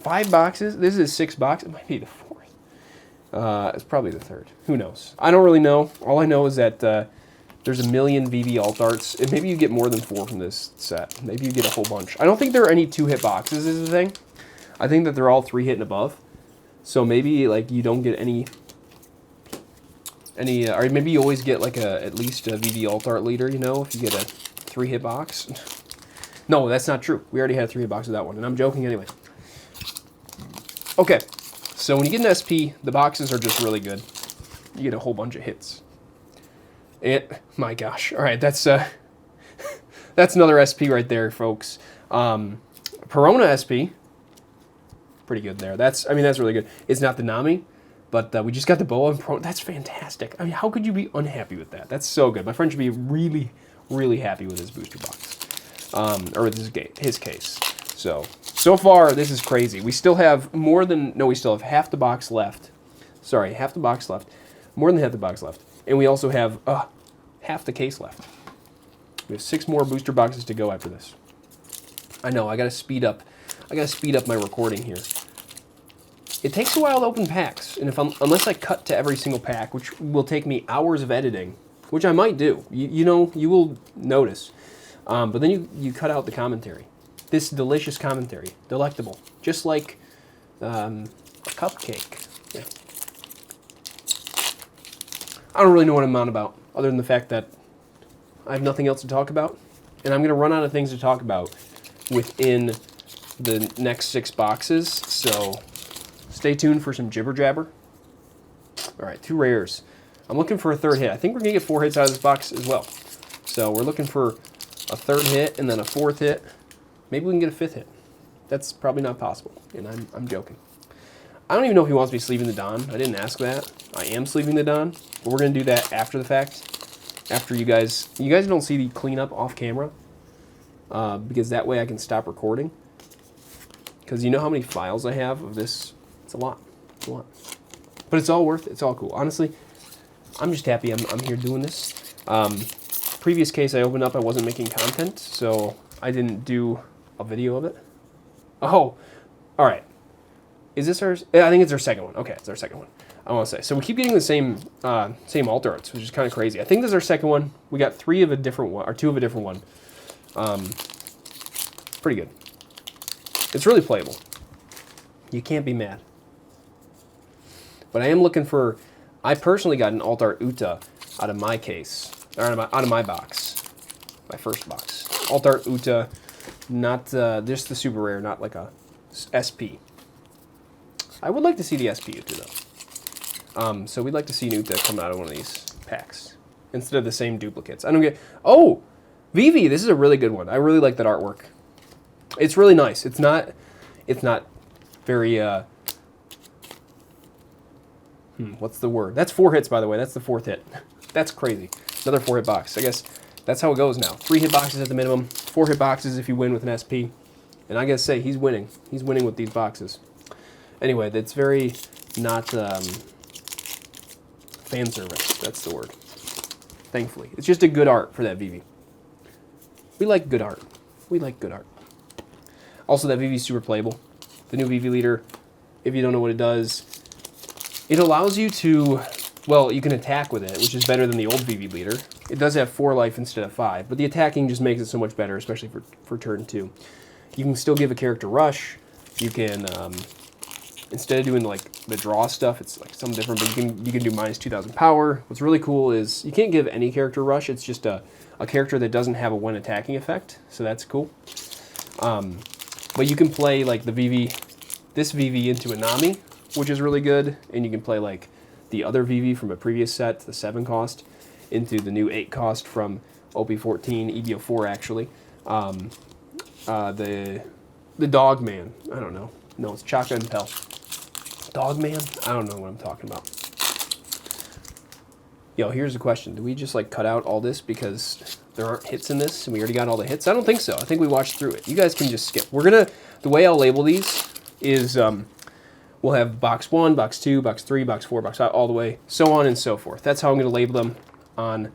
5 boxes? This is 6 boxes? It might be the 4th. It's probably the 3rd. Who knows? I don't really know. All I know is that there's a million VV alt arts, and maybe you get more than 4 from this set. Maybe you get a whole bunch. I don't think there are any 2-hit boxes is the thing. I think that they're all 3-hit and above. So maybe like you don't get any, or maybe you always get like at least a VV alt art leader, you know, if you get a 3-hit box. No, that's not true. We already had a 3-hit box of that one, and I'm joking anyway. Okay, so when you get an SP, the boxes are just really good. You get a whole bunch of hits. And, my gosh, all right, that's another SP right there, folks. Perona SP, pretty good there. That's really good. It's not the Nami, but we just got the Boa and Perona. That's fantastic. I mean, how could you be unhappy with that? That's so good. My friend should be really, really happy with his booster box, or with his case. So far, this is crazy. We still have we still have half the box left. Sorry, half the box left. More than half the box left. And we also have half the case left. We have 6 more booster boxes to go after this. I know, I gotta speed up my recording here. It takes a while to open packs, and unless I cut to every single pack, which will take me hours of editing, which I might do. You know, you will notice. But then you cut out the commentary. This delicious commentary, delectable, just like a cupcake. Yeah. I don't really know what I'm on about, other than the fact that I have nothing else to talk about, and I'm going to run out of things to talk about within the next 6 boxes, so stay tuned for some jibber jabber. All right, 2 rares. I'm looking for a 3rd hit. I think we're going to get 4 hits out of this box as well. So we're looking for a 3rd hit and then a 4th hit. Maybe we can get a 5th hit. That's probably not possible, and I'm joking. I don't even know if he wants me sleeving the Don. I didn't ask that. I am sleeving the Don, but we're going to do that after the fact. After you guys don't see the cleanup off camera, because that way I can stop recording. Because you know how many files I have of this? It's a lot. It's a lot. But it's all worth it. It's all cool. Honestly, I'm just happy I'm here doing this. Previous case I opened up, I wasn't making content, so I didn't do a video of it. Oh, all right. Is this ours? I think it's our second one. Okay, it's our second one. I want to say. So we keep getting the same alt arts, which is kind of crazy. I think this is our second one. We got 3 of a different one, or 2 of a different one. Pretty good. It's really playable. You can't be mad. But I am looking for. I personally got an alt art Uta out of my case, or out of my box, my first box. Alt art Uta, not just the super rare, not like a SP. I would like to see the SP Uta, though. So we'd like to see an Uta come out of one of these packs instead of the same duplicates. I don't get... Oh! Vivi, this is a really good one. I really like that artwork. It's really nice. It's not very... what's the word? That's 4 hits, by the way. That's the 4th hit. That's crazy. Another 4-hit box. I guess that's how it goes now. 3 hit boxes at the minimum. 4 hit boxes if you win with an SP. And I gotta say, he's winning. He's winning with these boxes. Anyway, that's very not fan service. That's the word. Thankfully. It's just a good art for that Vivi. We like good art. We like good art. Also, that Vivi's super playable. The new Vivi leader, if you don't know what it does, it allows you to, well, you can attack with it, which is better than the old Vivi leader. It does have 4 life instead of 5, but the attacking just makes it so much better, especially for turn 2. You can still give a character rush. You can, instead of doing like the draw stuff, it's like something different, but you can do minus 2,000 power. What's really cool is you can't give any character rush. It's just a character that doesn't have a when attacking effect, so that's cool. But you can play like the Vivi, this Vivi into a Nami, which is really good, and you can play like the other Vivi from a previous set, the 7 cost, into the new 8 cost from OP14, EB04 actually. The Dog Man, I don't know. No, it's Chaka and Pell. Dog Man? I don't know what I'm talking about. Yo, here's the question. Do we just like cut out all this because there aren't hits in this and we already got all the hits? I don't think so. I think we watched through it. You guys can just skip. The way I'll label these is we'll have box 1, box 2, box 3, box 4, box 5, all the way, so on and so forth. That's how I'm going to label them on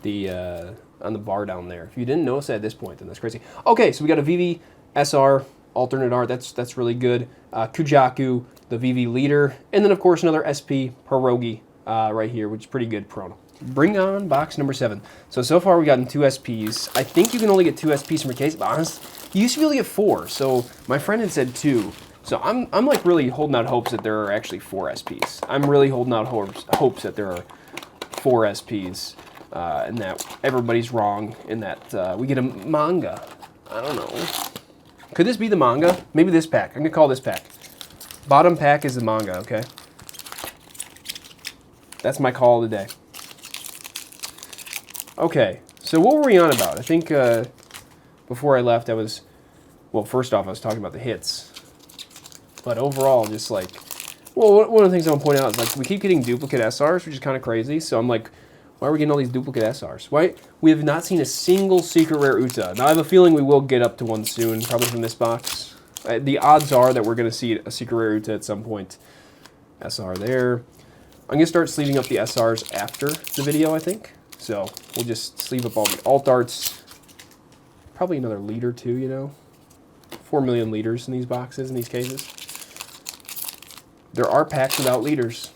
the bar down there. If you didn't notice that at this point, then that's crazy. Okay, so we got a Vivi SR alternate art. That's really good. Kujaku, the Vivi leader, and then of course another SP Pierogi right here, which is pretty good prono. Bring on box number 7. So far we've gotten 2 SPs. I think you can only get 2 SPs from a case, but honestly, you used to be able to get 4. So my friend had said 2. So I'm like really holding out hopes that there are actually 4 SPs. I'm really holding out hopes that there are 4 SPs, and that everybody's wrong, and that we get a manga. I don't know. Could this be the manga? Maybe this pack. I'm gonna call this pack. Bottom pack is the manga, okay? That's my call of the day. Okay, so what were we on about? I think before I left, well, first off, I was talking about the hits. But overall, just like, well, one of the things I want to point out is like we keep getting duplicate SRs, which is kind of crazy. So I'm like, why are we getting all these duplicate SRs? Why? We have not seen a single secret rare Uta. Now I have a feeling we will get up to one soon, probably from this box. The odds are that we're going to see a secret rare Uta at some point. SR there. I'm going to start sleeving up the SRs after the video, I think. So we'll just sleeve up all the alt arts. Probably another leader too, you know. 4 million leaders in these boxes, in these cases. There are packs without leaders.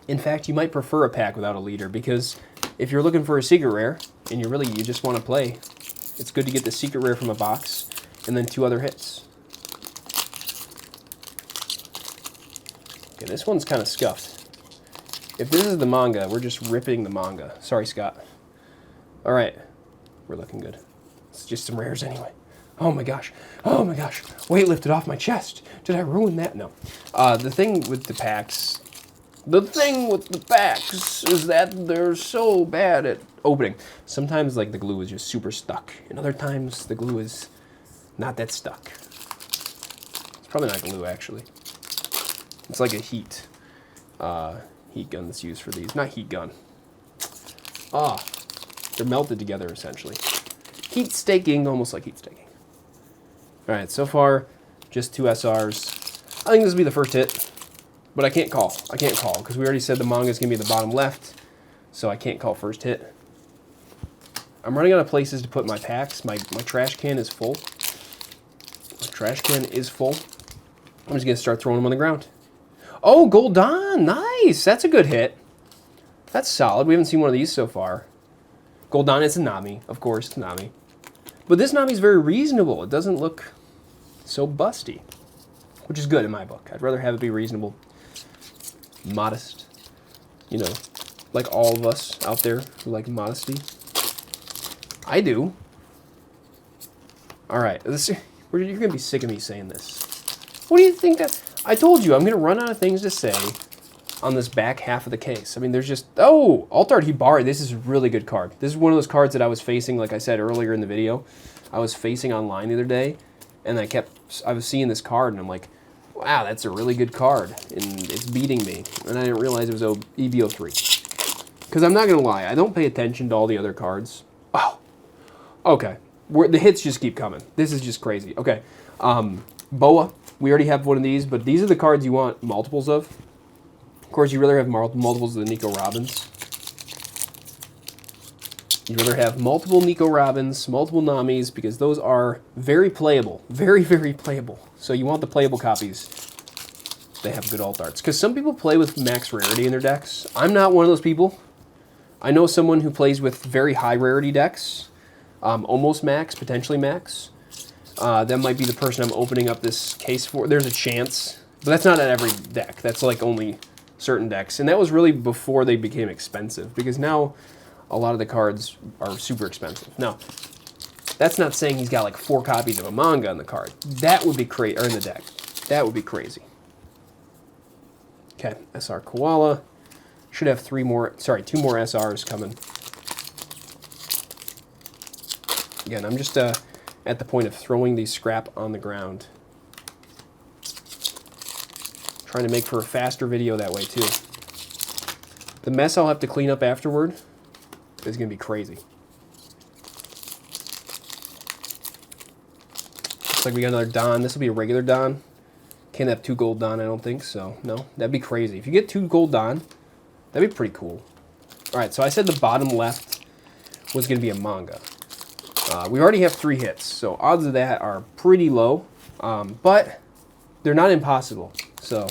In fact, you might prefer a pack without a leader, because if you're looking for a secret rare and you just want to play, it's good to get the secret rare from a box and then 2 other hits. Okay, this one's kind of scuffed. If this is the manga, we're just ripping the manga. Sorry, Scott. All right, we're looking good. It's just some rares anyway. Oh my gosh. Oh my gosh. Weight lifted off my chest. Did I ruin that? No. The thing with the packs is that they're so bad at opening. Sometimes like the glue is just super stuck, and other times the glue is not that stuck. It's probably not glue actually. It's like a heat gun that's used for these. Not heat gun. They're melted together essentially. Heat staking, almost like heat staking. All right, so far, just 2 SRs. I think this will be the first hit, but I can't call. I can't call, because we already said the manga is going to be at the bottom left, so I can't call first hit. I'm running out of places to put my packs. My trash can is full. My trash can is full. I'm just going to start throwing them on the ground. Oh, Goldan! Nice! That's a good hit. That's solid. We haven't seen one of these so far. Goldan is a Nami, of course, it's Nami. But this Nami's very reasonable. It doesn't look so busty, which is good in my book. I'd rather have it be reasonable, modest, you know, like all of us out there who like modesty. I do. All right, You're going to be sick of me saying this. What do you think that... I told you, I'm going to run out of things to say on this back half of the case. I mean, there's just... Oh, Altart Hibari. This is a really good card. This is one of those cards that I was facing, like I said earlier in the video. I was facing online the other day, and I was seeing this card, and I'm like, wow, that's a really good card, and it's beating me. And I didn't realize it was EB03. Because I'm not going to lie, I don't pay attention to all the other cards. Oh, okay. The hits just keep coming. This is just crazy. Okay. Boa. We already have one of these, but these are the cards you want multiples of. Of course, you'd rather have multiples of the Nico Robins. You'd rather have multiple Nico Robins, multiple Namis, because those are very playable. Very, very playable. So you want the playable copies. They have good alt arts. Because some people play with max rarity in their decks. I'm not one of those people. I know someone who plays with very high rarity decks. Almost max, potentially max. That might be the person I'm opening up this case for. There's a chance. But that's not at every deck. That's like only certain decks. And that was really before they became expensive. Because now a lot of the cards are super expensive. Now, that's not saying he's got like 4 copies of a manga on the card. That would be crazy. Or in the deck. That would be crazy. Okay, SR Koala. Should have 2 more SRs coming. Again, I'm just at the point of throwing these scrap on the ground. Trying to make for a faster video that way too. The mess I'll have to clean up afterward is going to be crazy. Looks like we got another Don. This will be a regular Don. Can't have 2 gold Don, I don't think, so no. That'd be crazy. If you get 2 gold Don, that'd be pretty cool. Alright, so I said the bottom left was going to be a manga. We already have 3 hits, so odds of that are pretty low, but they're not impossible. So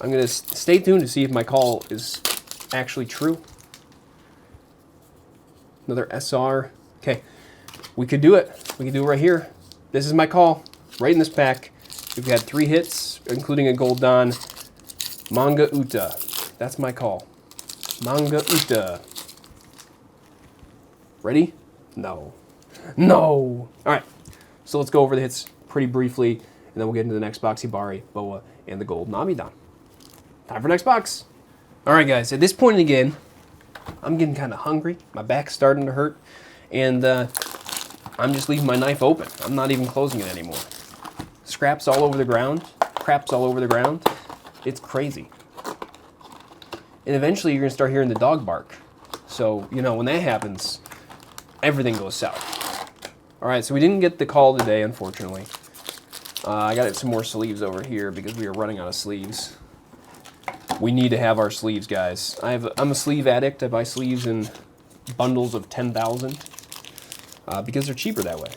I'm going to stay tuned to see if my call is actually true. Another SR. Okay, we could do it. We could do it right here. This is my call, right in this pack. We've had 3 hits, including a Gold Don. Manga Uta. That's my call. Manga Uta. Ready? No. No! Alright, so let's go over the hits pretty briefly, and then we'll get into the next box, Hibari, Boa, and the Gold Namidon. Time for next box. Alright guys, at this point again, I'm getting kind of hungry. My back's starting to hurt, and I'm just leaving my knife open. I'm not even closing it anymore. Scraps all over the ground. Craps all over the ground. It's crazy. And eventually you're going to start hearing the dog bark. So, you know, when that happens, everything goes south. Alright, so we didn't get the call today, unfortunately. I got some more sleeves over here because we are running out of sleeves. We need to have our sleeves, guys. I'm a sleeve addict. I buy sleeves in bundles of 10,000 because they're cheaper that way.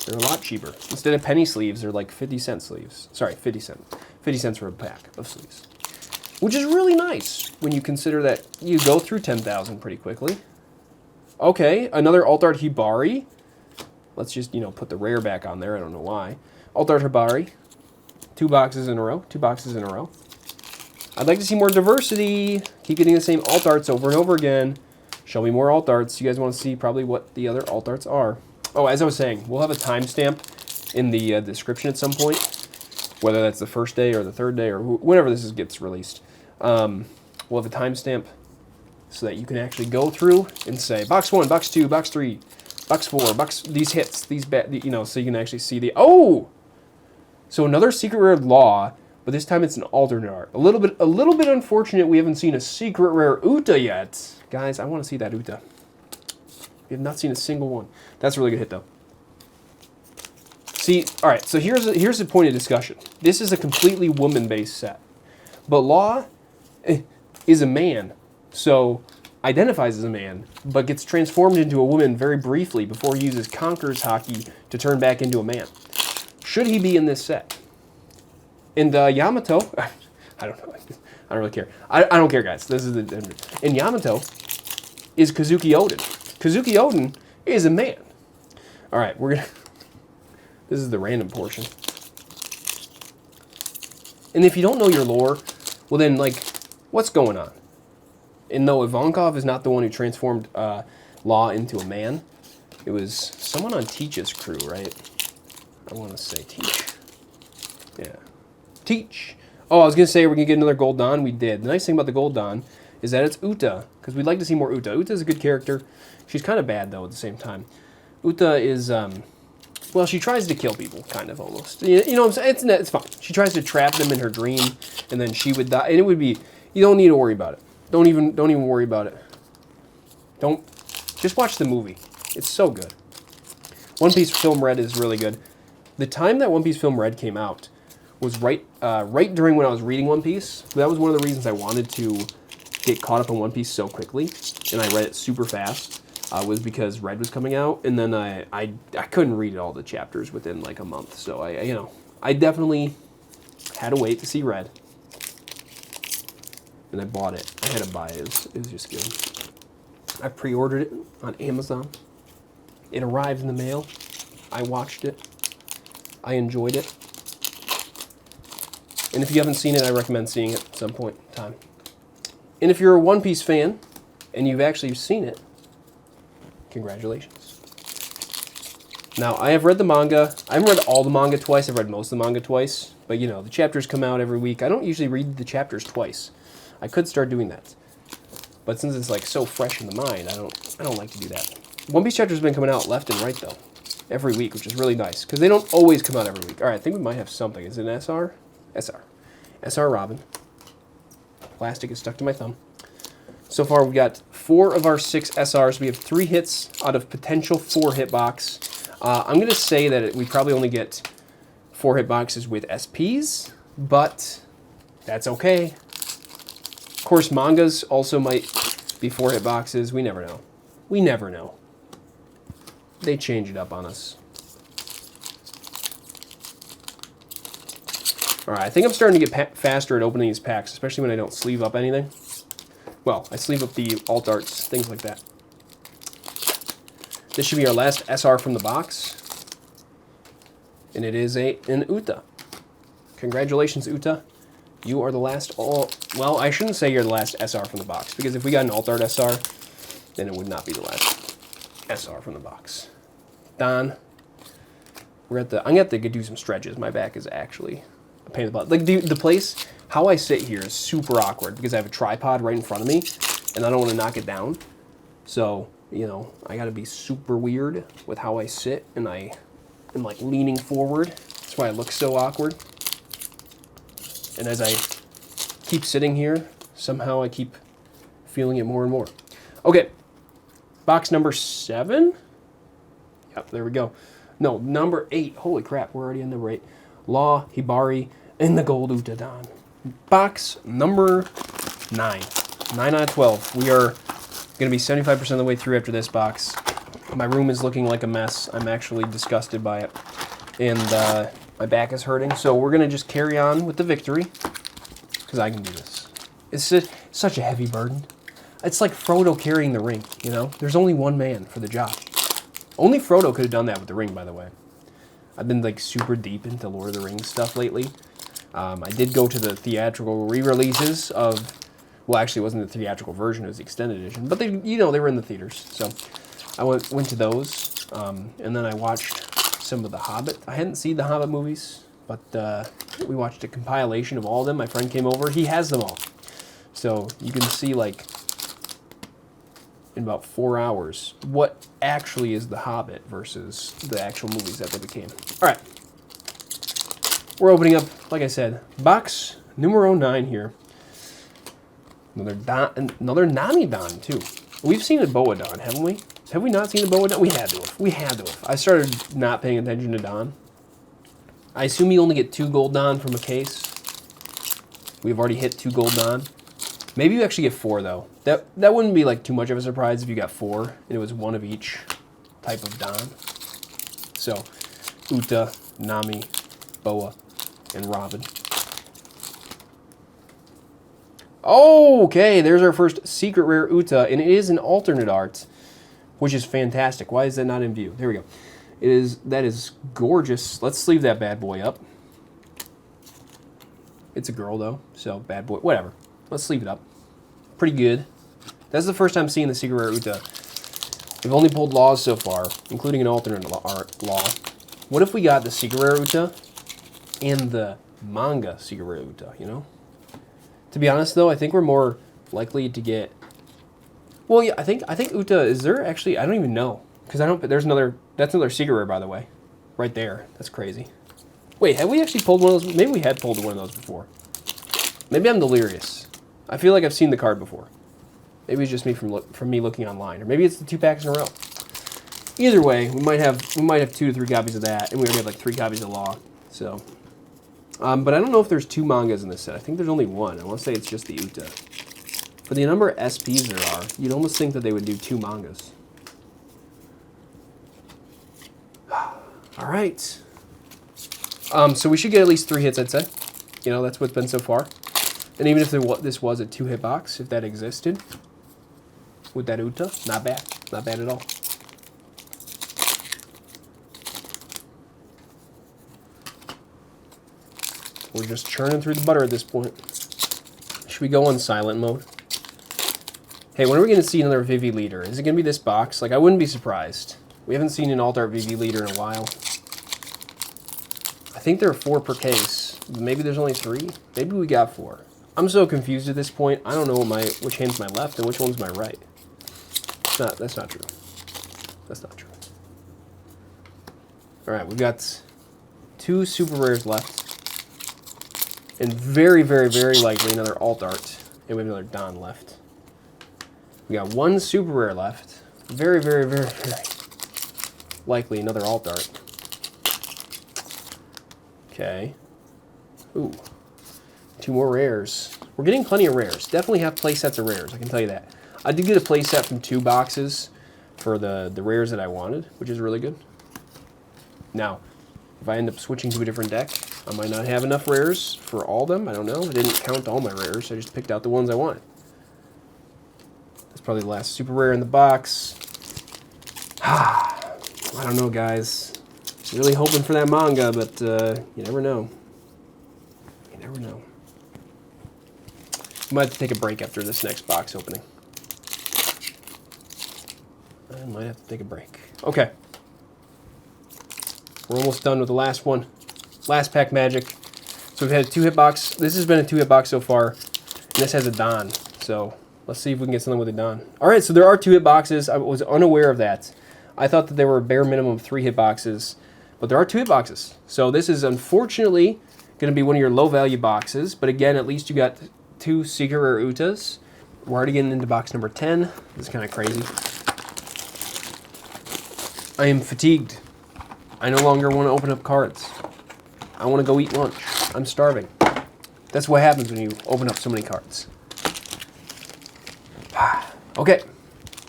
They're a lot cheaper. Instead of penny sleeves, they're like 50-cent sleeves. Sorry, 50 cents. 50 cents for a pack of sleeves. Which is really nice when you consider that you go through 10,000 pretty quickly. Okay, another Altart Hibari. Let's just, you know, put the rare back on there. I don't know why. Altart Hibari. 2 boxes in a row. 2 boxes in a row. I'd like to see more diversity. Keep getting the same alt arts over and over again. Show me more alt arts. You guys want to see probably what the other alt arts are. Oh, as I was saying, we'll have a timestamp in the description at some point. Whether that's the first day or the 3rd day or whenever this gets released. We'll have a timestamp so that you can actually go through and say box 1, box 2, box 3, box 4, these hits, these you know, so you can actually see the so another secret rare Law, but this time it's an alternate art. A little bit unfortunate we haven't seen a secret rare Uta yet. Guys, I want to see that Uta. We have not seen a single one. That's a really good hit though. See, all right, so here's the point of discussion. This is a completely woman-based set. But Law is a man, so identifies as a man, but gets transformed into a woman very briefly before he uses Conqueror's Haki to turn back into a man. Should he be in this set? And Yamato, I don't know. I don't really care. I don't care, guys. This is the... And Yamato is Kazuki Oden. Kazuki Oden is a man. All right, we're going to... This is the random portion. And if you don't know your lore, well then, like, what's going on? And no, Ivankov is not the one who transformed Law into a man. It was someone on Teach's crew, right? I want to say teach. Yeah. Teach. Oh, I was going to say we're going to get another Gold Dawn. We did. The nice thing about the Gold Dawn is that it's Uta, because we'd like to see more Uta. Uta's a good character. She's kind of bad, though, at the same time. Uta is, well, she tries to kill people, kind of, almost. You know what I'm saying? It's fine. She tries to trap them in her dream, and then she would die. And it would be, you don't need to worry about it. Don't even worry about it. Just watch the movie. It's so good. One Piece Film Red is really good. The time that One Piece Film Red came out was right during when I was reading One Piece. That was one of the reasons I wanted to get caught up on One Piece so quickly, and I read it super fast. Was because Red was coming out, and then I couldn't read all the chapters within like a month. So I definitely had to wait to see Red, and I bought it. I had to buy it. It was just good. I pre-ordered it on Amazon. It arrived in the mail. I watched it. I enjoyed it. And if you haven't seen it, I recommend seeing it at some point in time. And if you're a One Piece fan and you've actually seen it, congratulations. Now, I have read the manga. I haven't read all the manga twice. I've read most of the manga twice. But, you know, the chapters come out every week. I don't usually read the chapters twice. I could start doing that. But since it's, like, so fresh in the mind, I don't like to do that. One Piece chapters have been coming out left and right, though. Every week, which is really nice. Because they don't always come out every week. All right, I think we might have something. Is it an SR? SR. SR Robin. Plastic is stuck to my thumb. So far, we've got 4 of our 6 SRs. We have 3 hits out of potential 4 hit box. I'm going to say that we probably only get 4 hit boxes with SPs, but that's okay. Of course, mangas also might be 4 hit boxes. We never know. We never know. They change it up on us. All right, I think I'm starting to get faster at opening these packs, especially when I don't sleeve up anything. Well, I sleeve up the alt arts, things like that. This should be our last SR from the box. And it is an Uta. Congratulations, Uta. You are the last well, I shouldn't say you're the last SR from the box, because if we got an alt art SR, then it would not be the last SR from the box. Don, I'm gonna have to do some stretches. My back is actually a pain in the butt. Like the place, how I sit here is super awkward because I have a tripod right in front of me and I don't want to knock it down. So, you know, I got to be super weird with how I sit, and I am like leaning forward. That's why I look so awkward. And as I keep sitting here, somehow I keep feeling it more and more. Okay, box number 7. Yep, there we go. No, number 8. Holy crap, we're already in number 8. Law, Hibari, and the Gold Utadon. Box number 9. 9 out of 12. We are going to be 75% of the way through after this box. My room is looking like a mess. I'm actually disgusted by it. And my back is hurting. So we're going to just carry on with the victory, because I can do this. It's such a heavy burden. It's like Frodo carrying the ring, you know? There's only one man for the job. Only Frodo could have done that with the ring, by the way. I've been like super deep into Lord of the Rings stuff lately. I did go to the theatrical re-releases of, well, actually it wasn't the theatrical version, it was the extended edition, but they were in the theaters. So I went to those, and then I watched some of the Hobbit. I hadn't seen the Hobbit movies, but we watched a compilation of all of them. My friend came over, he has them all. So you can see, like, in about 4 hours, what actually is The Hobbit versus the actual movies that they became. All right. We're opening up, like I said, box numero 9 here. Another Nami Don, too. We've seen a Boa Don, haven't we? Have we not seen a Boa Don? We had to have. We had to have. I started not paying attention to Don. I assume you only get 2 gold Don from a case. We've already hit 2 gold Don. Maybe you actually get 4, though. That wouldn't be like too much of a surprise if you got 4 and it was 1 of each type of Don. So, Uta, Nami, Boa, and Robin. Okay, there's our first secret rare Uta, and it is an alternate art, which is fantastic. Why is that not in view? There we go. That is gorgeous. Let's sleeve that bad boy up. It's a girl, though, so bad boy, whatever. Let's sleeve it up. Pretty good. That's the first time seeing the secret rare Uta. We've only pulled laws so far, including an alternate law. What if we got the Secret Rare Uta and the manga Secret Rare Uta, you know? To be honest, though, I think we're more likely to get... Well, yeah, I think Uta, is there actually... I don't even know. Because I don't... There's another... That's another Secret Rare, by the way. Right there. That's crazy. Wait, have we actually pulled one of those? Maybe we had pulled one of those before. Maybe I'm delirious. I feel like I've seen the card before. Maybe it's just me from me looking online. Or maybe it's the 2 packs in a row. Either way, we might have 2 to 3 copies of that. And we already have like 3 copies of Law. So... but I don't know if there's 2 mangas in this set. I think there's only 1. I want to say it's just the Uta. For the number of SPs there are, you'd almost think that they would do 2 mangas. All right. So we should get at least 3 hits, I'd say. You know, that's what's been so far. And even if this was a 2-hit box, if that existed, with that Uta, not bad. Not bad at all. We're just churning through the butter at this point. Should we go on silent mode? Hey, when are we going to see another Vivi leader? Is it going to be this box? Like, I wouldn't be surprised. We haven't seen an alt art Vivi leader in a while. I think there are 4 per case. Maybe there's only 3. Maybe we got 4. I'm so confused at this point. I don't know which hand's my left and which one's my right. That's not true. That's not true. All right, we've got 2 super rares left. And very, very, very likely another alt art. And we have another Don left. We got 1 super rare left. Very, very, very, very likely another alt art. Okay. Ooh. 2 more rares. We're getting plenty of rares. Definitely have play sets of rares, I can tell you that. I did get a play set from 2 boxes for the rares that I wanted, which is really good. Now, if I end up switching to a different deck, I might not have enough rares for all of them. I don't know. I didn't count all my rares. I just picked out the ones I wanted. That's probably the last super rare in the box. I don't know, guys. Really hoping for that manga, but you never know. You never know. I might have to take a break after this next box opening. I might have to take a break. Okay. We're almost done with the last one. Last pack magic. So we've had a 2-hit box. This has been a 2-hit box so far. And this has a Don. So let's see if we can get something with a Don. Alright, so there are 2-hit boxes. I was unaware of that. I thought that there were a bare minimum of 3-hit boxes. But there are 2-hit boxes. So this is unfortunately going to be one of your low value boxes. But again, at least you got 2 Secret Rare Utas. We're already getting into box number 10. This is kind of crazy. I am fatigued. I no longer want to open up cards. I want to go eat lunch. I'm starving. That's what happens when you open up so many cards. Okay,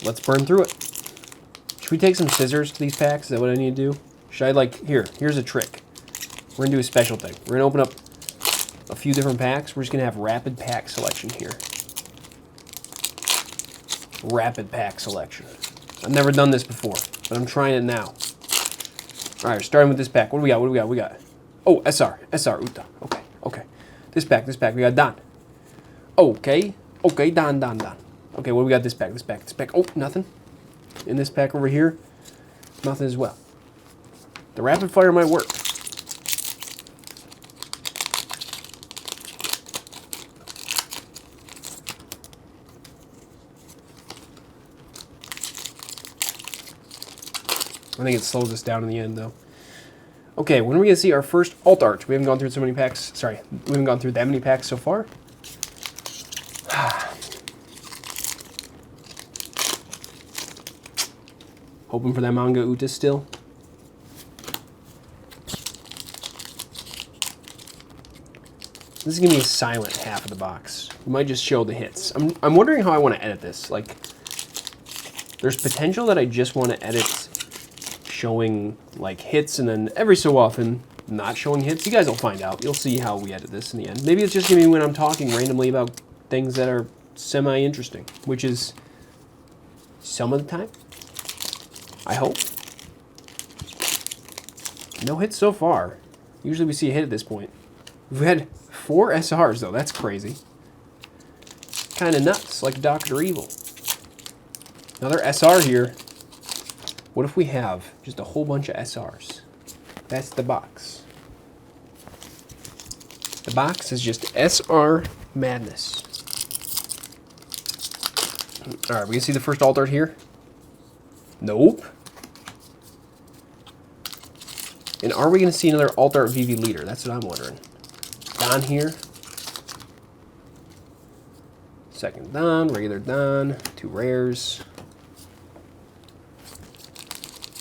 let's burn through it. Should we take some scissors to these packs? Is that what I need to do? Should I, like, here's a trick. We're going to do a special thing. We're going to open up a few different packs. We're just going to have rapid pack selection here. Rapid pack selection. I've never done this before, but I'm trying it now. All right, starting with this pack. What do we got? What do we got? We got... Oh, SR Uta. Okay, okay. This pack. We got Don. Okay, okay, Don. Okay, what do we got this pack? This pack. Oh, nothing. In this pack over here, nothing as well. The rapid fire might work. I think it slows us down in the end, though. Okay, when are we going to see our first alt art? We haven't gone through so many packs. Sorry, we haven't gone through that many packs so far. Hoping for that manga Uta still. This is going to be a silent half of the box. We might just show the hits. I'm wondering how I want to edit this. Like, there's potential that I just want to edit showing like hits and then every so often not showing hits. You guys will find out. You'll see how we edit this in the end. Maybe it's just going to be when I'm talking randomly about things that are semi-interesting, which is some of the time. I hope. No hits so far. Usually we see a hit at this point. We've had 4 SRs though. That's crazy. Kind of nuts, like Dr. Evil. Another SR here. What if we have just a whole bunch of SRs? That's the box. The box is just SR madness. All right, we can see the first alt art here. Nope. And are we going to see another alt art VV leader? That's what I'm wondering. Don here. Second Don, regular Don, 2 rares.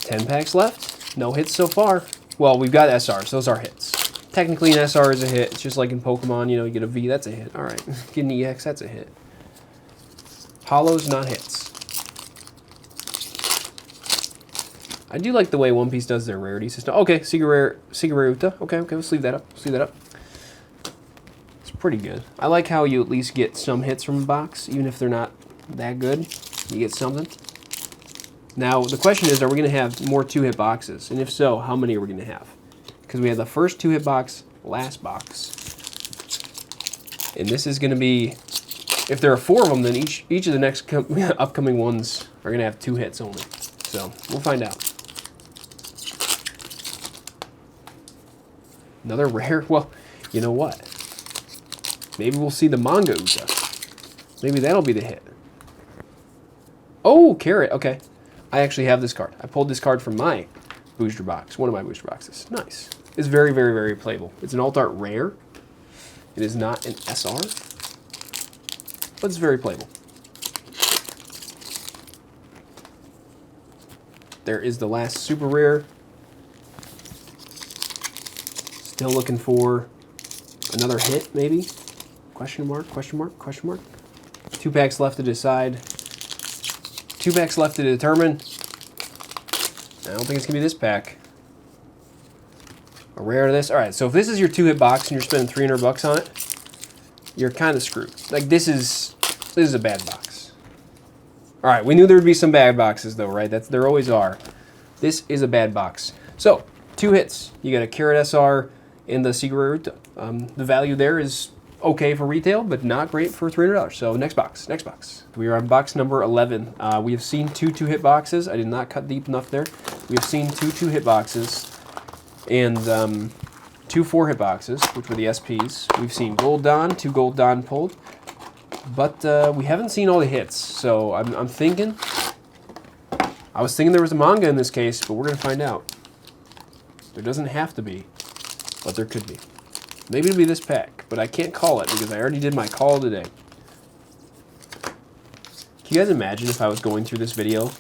10 packs left. No hits so far. Well, we've got SRs. Those are hits. Technically, an SR is a hit. It's just like in Pokemon, you know, you get a V, that's a hit. All right, get an EX, that's a hit. Holos, not hits. I do like the way One Piece does their rarity system. Okay, Secret Rare Uta. Okay, let's leave that up. Let's leave that up. It's pretty good. I like how you at least get some hits from a box, even if they're not that good. You get something. Now, the question is, are we going to have more 2-hit boxes? And if so, how many are we going to have? Because we had the first 2-hit box, last box. And this is going to be, if there are 4 of them, then each of the next upcoming ones are going to have 2 hits only. So, we'll find out. Another rare? Well, you know what? Maybe we'll see the manga Uta. Maybe that'll be the hit. Oh, Carrot. Okay. I actually have this card. I pulled this card from my booster box. One of my booster boxes. Nice. It's very, very, very playable. It's an alt art rare. It is not an SR. But it's very playable. There is the last super rare. Still looking for another hit, maybe? Question mark, question mark, question mark. 2 packs left to decide. 2 packs left to determine. I don't think it's going to be this pack. A rare of this. All right, so if this is your 2-hit box and you're spending $300 on it, you're kind of screwed. Like, this is a bad box. All right, we knew there would be some bad boxes, though, right? There always are. This is a bad box. So, 2 hits. You got a Carrot SR in the Secret Rare Uta. The value there is okay for retail, but not great for $300. So next box, next box. We are on box number 11. We have seen 2 2-hit boxes. I did not cut deep enough there. We have seen 2 2-hit boxes and 2 4-hit boxes, which were the SPs. We've seen Gold Don, 2 Gold Don pulled, but we haven't seen all the hits. So I'm thinking, I was thinking there was a manga in this case, but we're gonna find out. There doesn't have to be, but there could be. Maybe it'll be this pack, but I can't call it because I already did my call today. Can you guys imagine if I was going through this video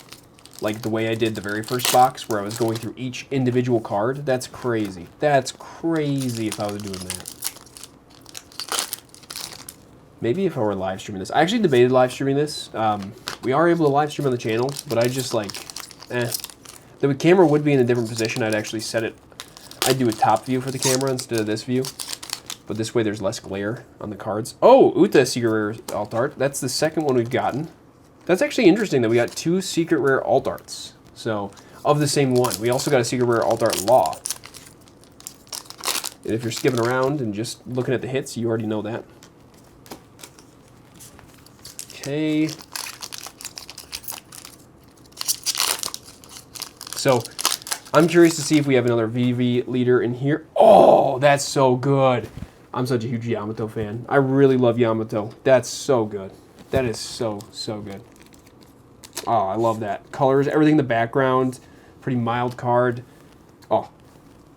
like the way I did the very first box, where I was going through each individual card? That's crazy. That's crazy if I was doing that. Maybe if I were live streaming this. I actually debated live streaming this. We are able to live stream on the channel, but I just like, The camera would be in a different position. I'd actually set it, I'd do a top view for the camera instead of this view. But this way there's less glare on the cards. Oh, Uta Secret Rare Alt Art. That's the second one we've gotten. That's actually interesting that we got 2 Secret Rare Alt Arts. So, of the same one. We also got a Secret Rare Alt Art Law. And if you're skipping around and just looking at the hits, you already know that. Okay. So, I'm curious to see if we have another VV leader in here. Oh, that's so good. I'm such a huge Yamato fan. I really love Yamato. That's so good. That is so, so good. Oh, I love that. Colors, everything in the background. Pretty mild card. Oh,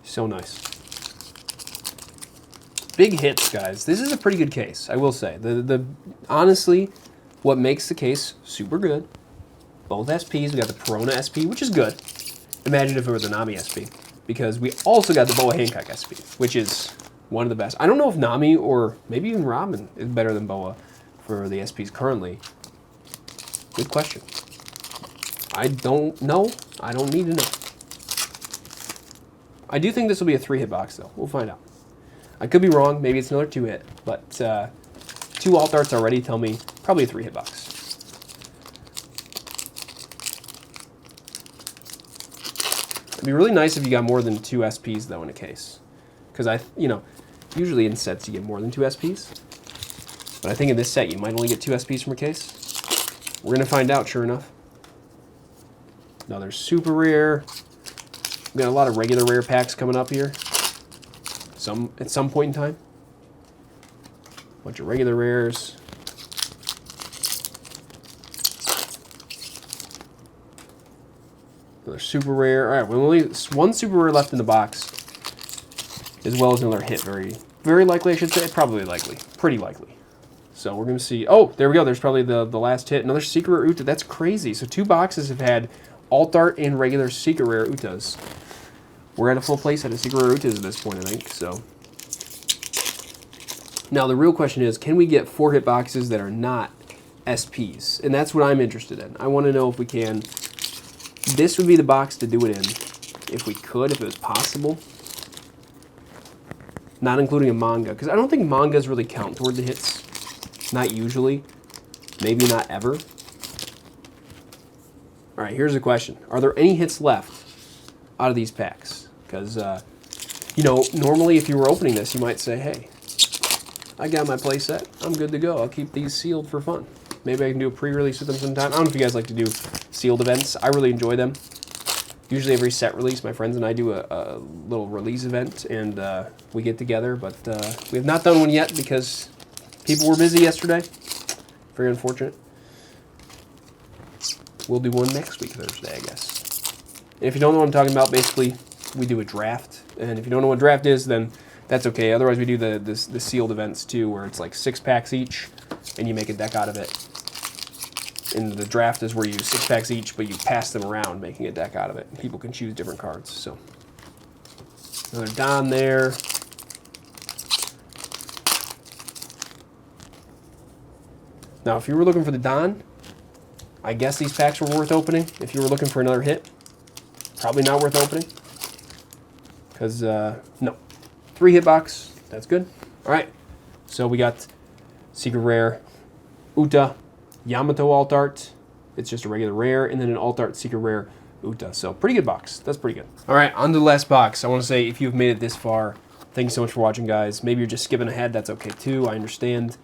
so nice. Big hits, guys. This is a pretty good case, I will say. Honestly, what makes the case super good, both SPs. We got the Perona SP, which is good. Imagine if it were the Nami SP, because we also got the Boa Hancock SP, which is one of the best. I don't know if Nami or maybe even Robin is better than Boa for the SPs currently. Good question. I don't know. I don't need to know. I do think this will be a 3-hit box, though. We'll find out. I could be wrong. Maybe it's another 2-hit, but 2 alt arts already tell me probably a 3-hit box. It'd be really nice if you got more than 2 SPs, though, in a case. Because usually in sets you get more than 2 SPs. But I think in this set you might only get 2 SPs from a case. We're going to find out, sure enough. Another super rare. We got a lot of regular rare packs coming up here. At some point in time. Bunch of regular rares. Another super rare. All right, we only one super rare left in the box, as well as another hit. Very likely, I should say. Probably likely. Pretty likely. So we're going to see. Oh, there we go. There's probably the last hit. Another secret rare Uta. That's crazy. So 2 boxes have had alt art and regular secret rare Utas. We're at a full place at a secret rare Utas at this point, I think. So now the real question is, can we get 4 hit boxes that are not SPs? And that's what I'm interested in. I want to know if we can. This would be the box to do it in, if we could, if it was possible. Not including a manga, because I don't think mangas really count toward the hits. Not usually. Maybe not ever. All right, here's a question. Are there any hits left out of these packs? Because, you know, normally if you were opening this, you might say, hey, I got my play set. I'm good to go. I'll keep these sealed for fun. Maybe I can do a pre-release with them sometime. I don't know if you guys like to do sealed events. I really enjoy them. Usually every set release, my friends and I do a little release event, and we get together. But we have not done one yet because people were busy yesterday. Very unfortunate. We'll do one next week, Thursday, I guess. And if you don't know what I'm talking about, basically, we do a draft. And if you don't know what draft is, then that's okay. Otherwise, we do the sealed events, too, where it's like 6 packs each, and you make a deck out of it. And the draft is where you use 6 packs each, but you pass them around, making a deck out of it. People can choose different cards. So another Don there. Now, if you were looking for the Don, I guess these packs were worth opening. If you were looking for another hit, probably not worth opening. Because, no. 3 hit box. That's good. All right. So we got secret rare Uta. Yamato alt art, it's just a regular rare, and then an alt art secret rare Uta. So pretty good box. That's pretty good. All right, on to the last box. I want to say if you've made it this far, thanks so much for watching, guys. Maybe you're just skipping ahead. That's okay too. I understand.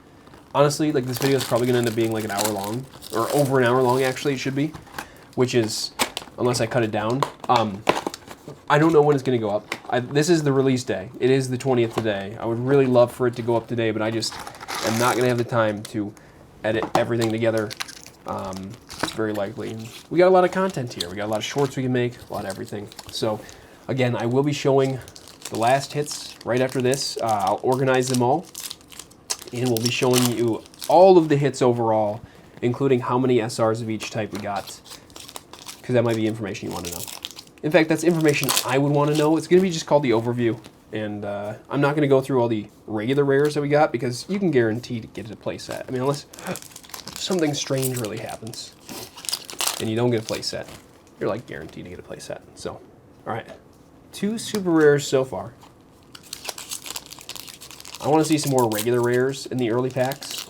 Honestly, like this video is probably going to end up being like an hour long, or over an hour long. Actually, it should be, which is unless I cut it down. I don't know when it's going to go up. This is the release day. It is the 20th today. I would really love for it to go up today, but I just am not going to have the time to edit everything together, very likely. We got a lot of content here. We got a lot of shorts we can make, a lot of everything. So, again, I will be showing the last hits right after this. I'll organize them all, and we'll be showing you all of the hits overall, including how many SRs of each type we got, because that might be information you want to know. In fact, that's information I would want to know. It's going to be just called the overview, and I'm not going to go through all the regular rares that we got, because you can guarantee to get a play set. I mean, unless something strange really happens and you don't get a play set, you're like guaranteed to get a play set. So, all right, 2 super rares so far. I want to see some more regular rares in the early packs.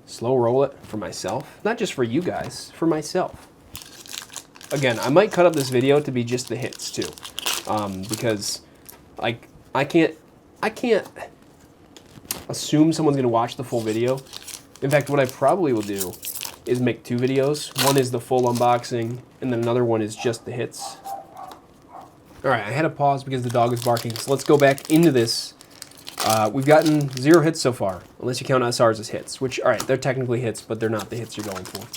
Slow roll it for myself, not just for you guys, for myself. Again, I might cut up this video to be just the hits too, because I can't assume someone's gonna watch the full video. In fact, what I probably will do is make 2 videos. One is the full unboxing, and then another one is just the hits. All right, I had to pause because the dog was barking, so let's go back into this. We've gotten 0 hits so far, unless you count SRs as hits, which, all right, they're technically hits, but they're not the hits you're going for.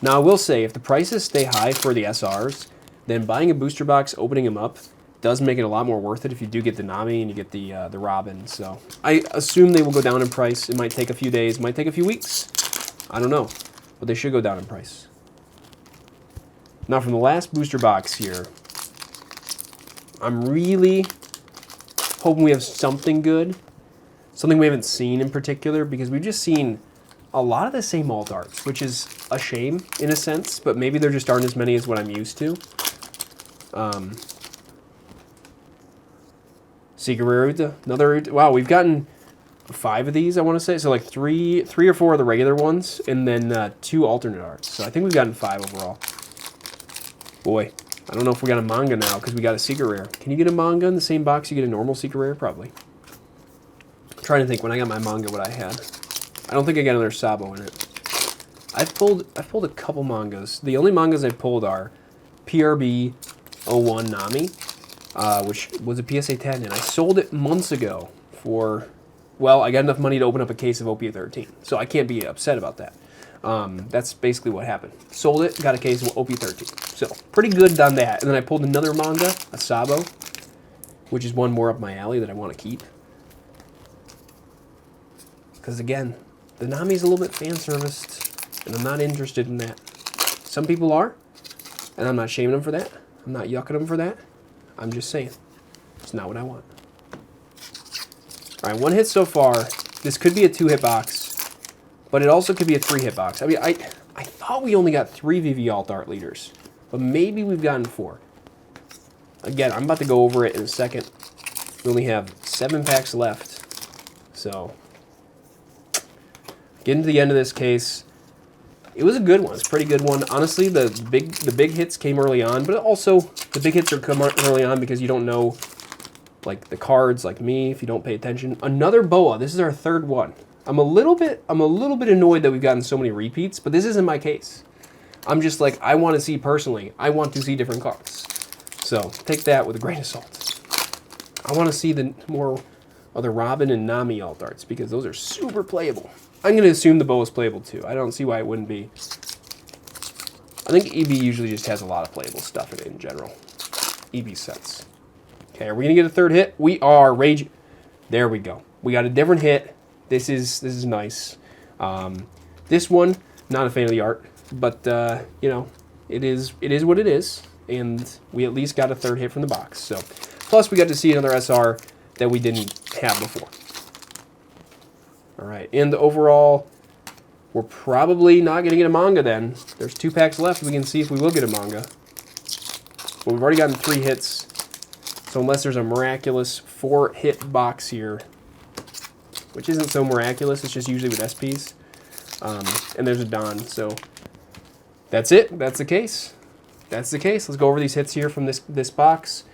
Now, I will say, if the prices stay high for the SRs, then buying a booster box, opening them up, does make it a lot more worth it if you do get the Nami and you get the Robin. So I assume they will go down in price. It might take a few days, it might take a few weeks. I don't know, but they should go down in price. Now, from the last booster box here, I'm really hoping we have something good, something we haven't seen in particular, because we've just seen a lot of the same alt arts, which is a shame in a sense, but maybe there just aren't as many as what I'm used to. Secret rare Uta, another Uta. Wow, we've gotten 5 of these, I want to say. So like three or 4 of the regular ones, and then 2 alternate arts. So I think we've gotten 5 overall. Boy, I don't know if we got a manga now because we got a secret rare. Can you get a manga in the same box you get a normal secret rare? Probably. I'm trying to think when I got my manga what I had. I don't think I got another Sabo in it. I've pulled a couple mangas. The only mangas I've pulled are PRB, 01 Nami, which was a PSA 10, and I sold it months ago for, well, I got enough money to open up a case of OP13, so I can't be upset about that. That's basically what happened. Sold it, got a case of OP13. So, pretty good on that. And then I pulled another manga, a Sabo, which is one more up my alley that I want to keep. Because again, the Nami's a little bit fan-serviced, and I'm not interested in that. Some people are, and I'm not shaming them for that. I'm not yucking them for that. I'm just saying, it's not what I want. All right, 1 hit so far. This could be a 2-hit box. But it also could be a 3-hit box. I mean, I thought we only got 3 VV Alt Art leaders, but maybe we've gotten 4. Again, I'm about to go over it in a second. We only have 7 packs left, so getting to the end of this case. It was a good one. It's a pretty good one. Honestly, the big hits came early on, but also the big hits are come early on because you don't know, like the cards, like me, if you don't pay attention. Another Boa. This is our 3rd one. I'm a little bit annoyed that we've gotten so many repeats, but this isn't my case. I'm just like, I want to see personally. I want to see different cards. So take that with a grain of salt. I want to see the more other Robin and Nami alt arts because those are super playable. I'm going to assume the Boa is playable too. I don't see why it wouldn't be. I think EB usually just has a lot of playable stuff in it in general. EB sets. Okay, are we going to get a 3rd hit? We are. Rage. There we go. We got a different hit. This is nice. This one, not a fan of the art, but you know, it is what it is, and we at least got a 3rd hit from the box. So, plus we got to see another SR that we didn't have before. All right, and overall, we're probably not going to get a manga then. There's 2 packs left. We can see if we will get a manga. But we've already gotten 3 hits, so unless there's a miraculous 4-hit box here, which isn't so miraculous, it's just usually with SPs. And there's a Don, so that's it. That's the case. That's the case. Let's go over these hits here from this box.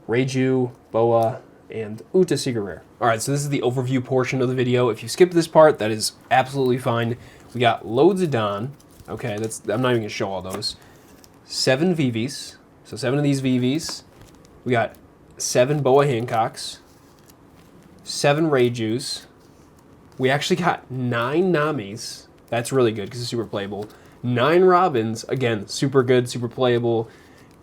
Reiju, Boa, and Uta Secret Rare. All right, so this is the overview portion of the video. If you skip this part, that is absolutely fine. We got loads of Don. Okay, I'm not even going to show all those. 7 VVs. So 7 of these VVs. We got 7 Boa Hancocks. 7 Reijus. We actually got 9 Namis. That's really good because it's super playable. 9 Robins. Again, super good, super playable.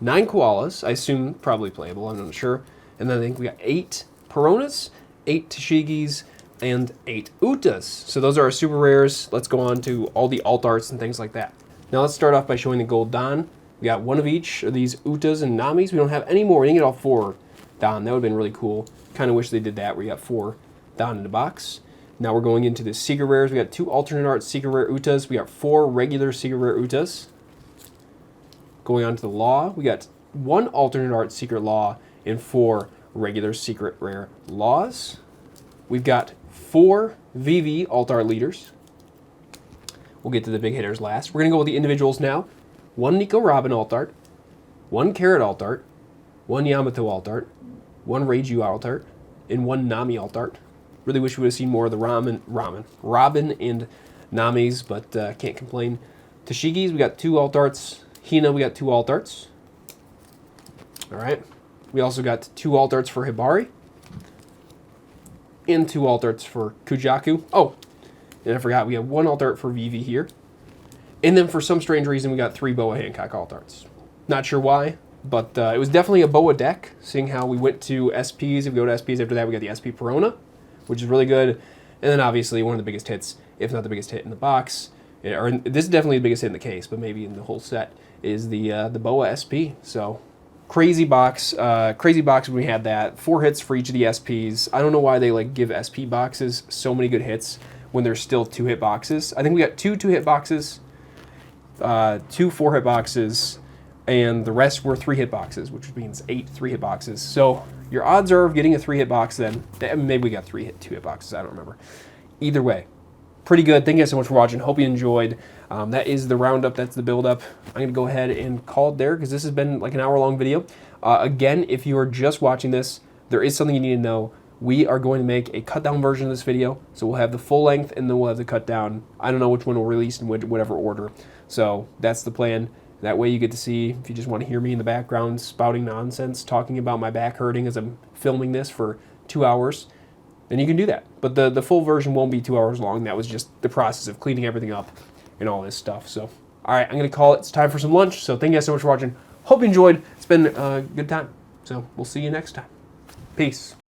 9 Koalas. I assume probably playable. I'm not sure. And then I think we got 8 Peronas, 8 Tashigis, and 8 Utas. So those are our super rares. Let's go on to all the alt arts and things like that. Now let's start off by showing the gold Don. We got 1 of each of these Utas and Namis. We don't have any more. We didn't get all 4 Don. That would have been really cool. Kind of wish they did that where you got 4 Don in the box. Now we're going into the Secret Rares. We got 2 alternate art Secret Rare Utas. We got 4 regular Secret Rare Utas. Going on to the Law, we got 1 alternate art Secret Law and 4 regular Secret Rare Laws. We've got 4 VV alt art leaders. We'll get to the big hitters last. We're going to go with the individuals now. 1 Nico Robin alt art, 1 Carrot alt art, 1 Yamato alt art, 1 Reiju alt art, and 1 Nami alt art. Really wish we would have seen more of the Robin and Namis, but can't complain. Tashigis, we got 2 alt arts. Hina, we got 2 alt arts. All right. We also got 2 alt arts for Hibari. And 2 alt arts for Kujaku. Oh, and I forgot, we have 1 alt art for Vivi here. And then for some strange reason, we got 3 Boa Hancock alt arts. Not sure why, but it was definitely a Boa deck, seeing how we went to SPs. If we go to SPs after that, we got the SP Perona, which is really good. And then obviously one of the biggest hits, if not the biggest hit in the box, or this is definitely the biggest hit in the case, but maybe in the whole set, is the Boa SP. So crazy box when we had that. 4 hits for each of the SPs. I don't know why they like give SP boxes so many good hits when there's still 2-hit boxes. I think we got 2 2-hit boxes, 2 4-hit boxes, and the rest were 3-hit boxes, which means 8 3-hit boxes. So your odds are of getting a 3-hit box then. Maybe we got 2-hit boxes, I don't remember. Either way, pretty good. Thank you guys so much for watching. Hope you enjoyed. That is the roundup. That's the build-up. I'm going to go ahead and call it there because this has been like an hour-long video. Again, if you are just watching this, there is something you need to know. We are going to make a cut-down version of this video. So we'll have the full length and then we'll have the cut-down. I don't know which one we'll release in whatever order. So that's the plan. That way you get to see, if you just want to hear me in the background spouting nonsense, talking about my back hurting as I'm filming this for 2 hours, then you can do that. But the full version won't be 2 hours long. That was just the process of cleaning everything up and all this stuff. So, all right, I'm going to call it. It's time for some lunch. So thank you guys so much for watching. Hope you enjoyed. It's been a good time. So we'll see you next time. Peace.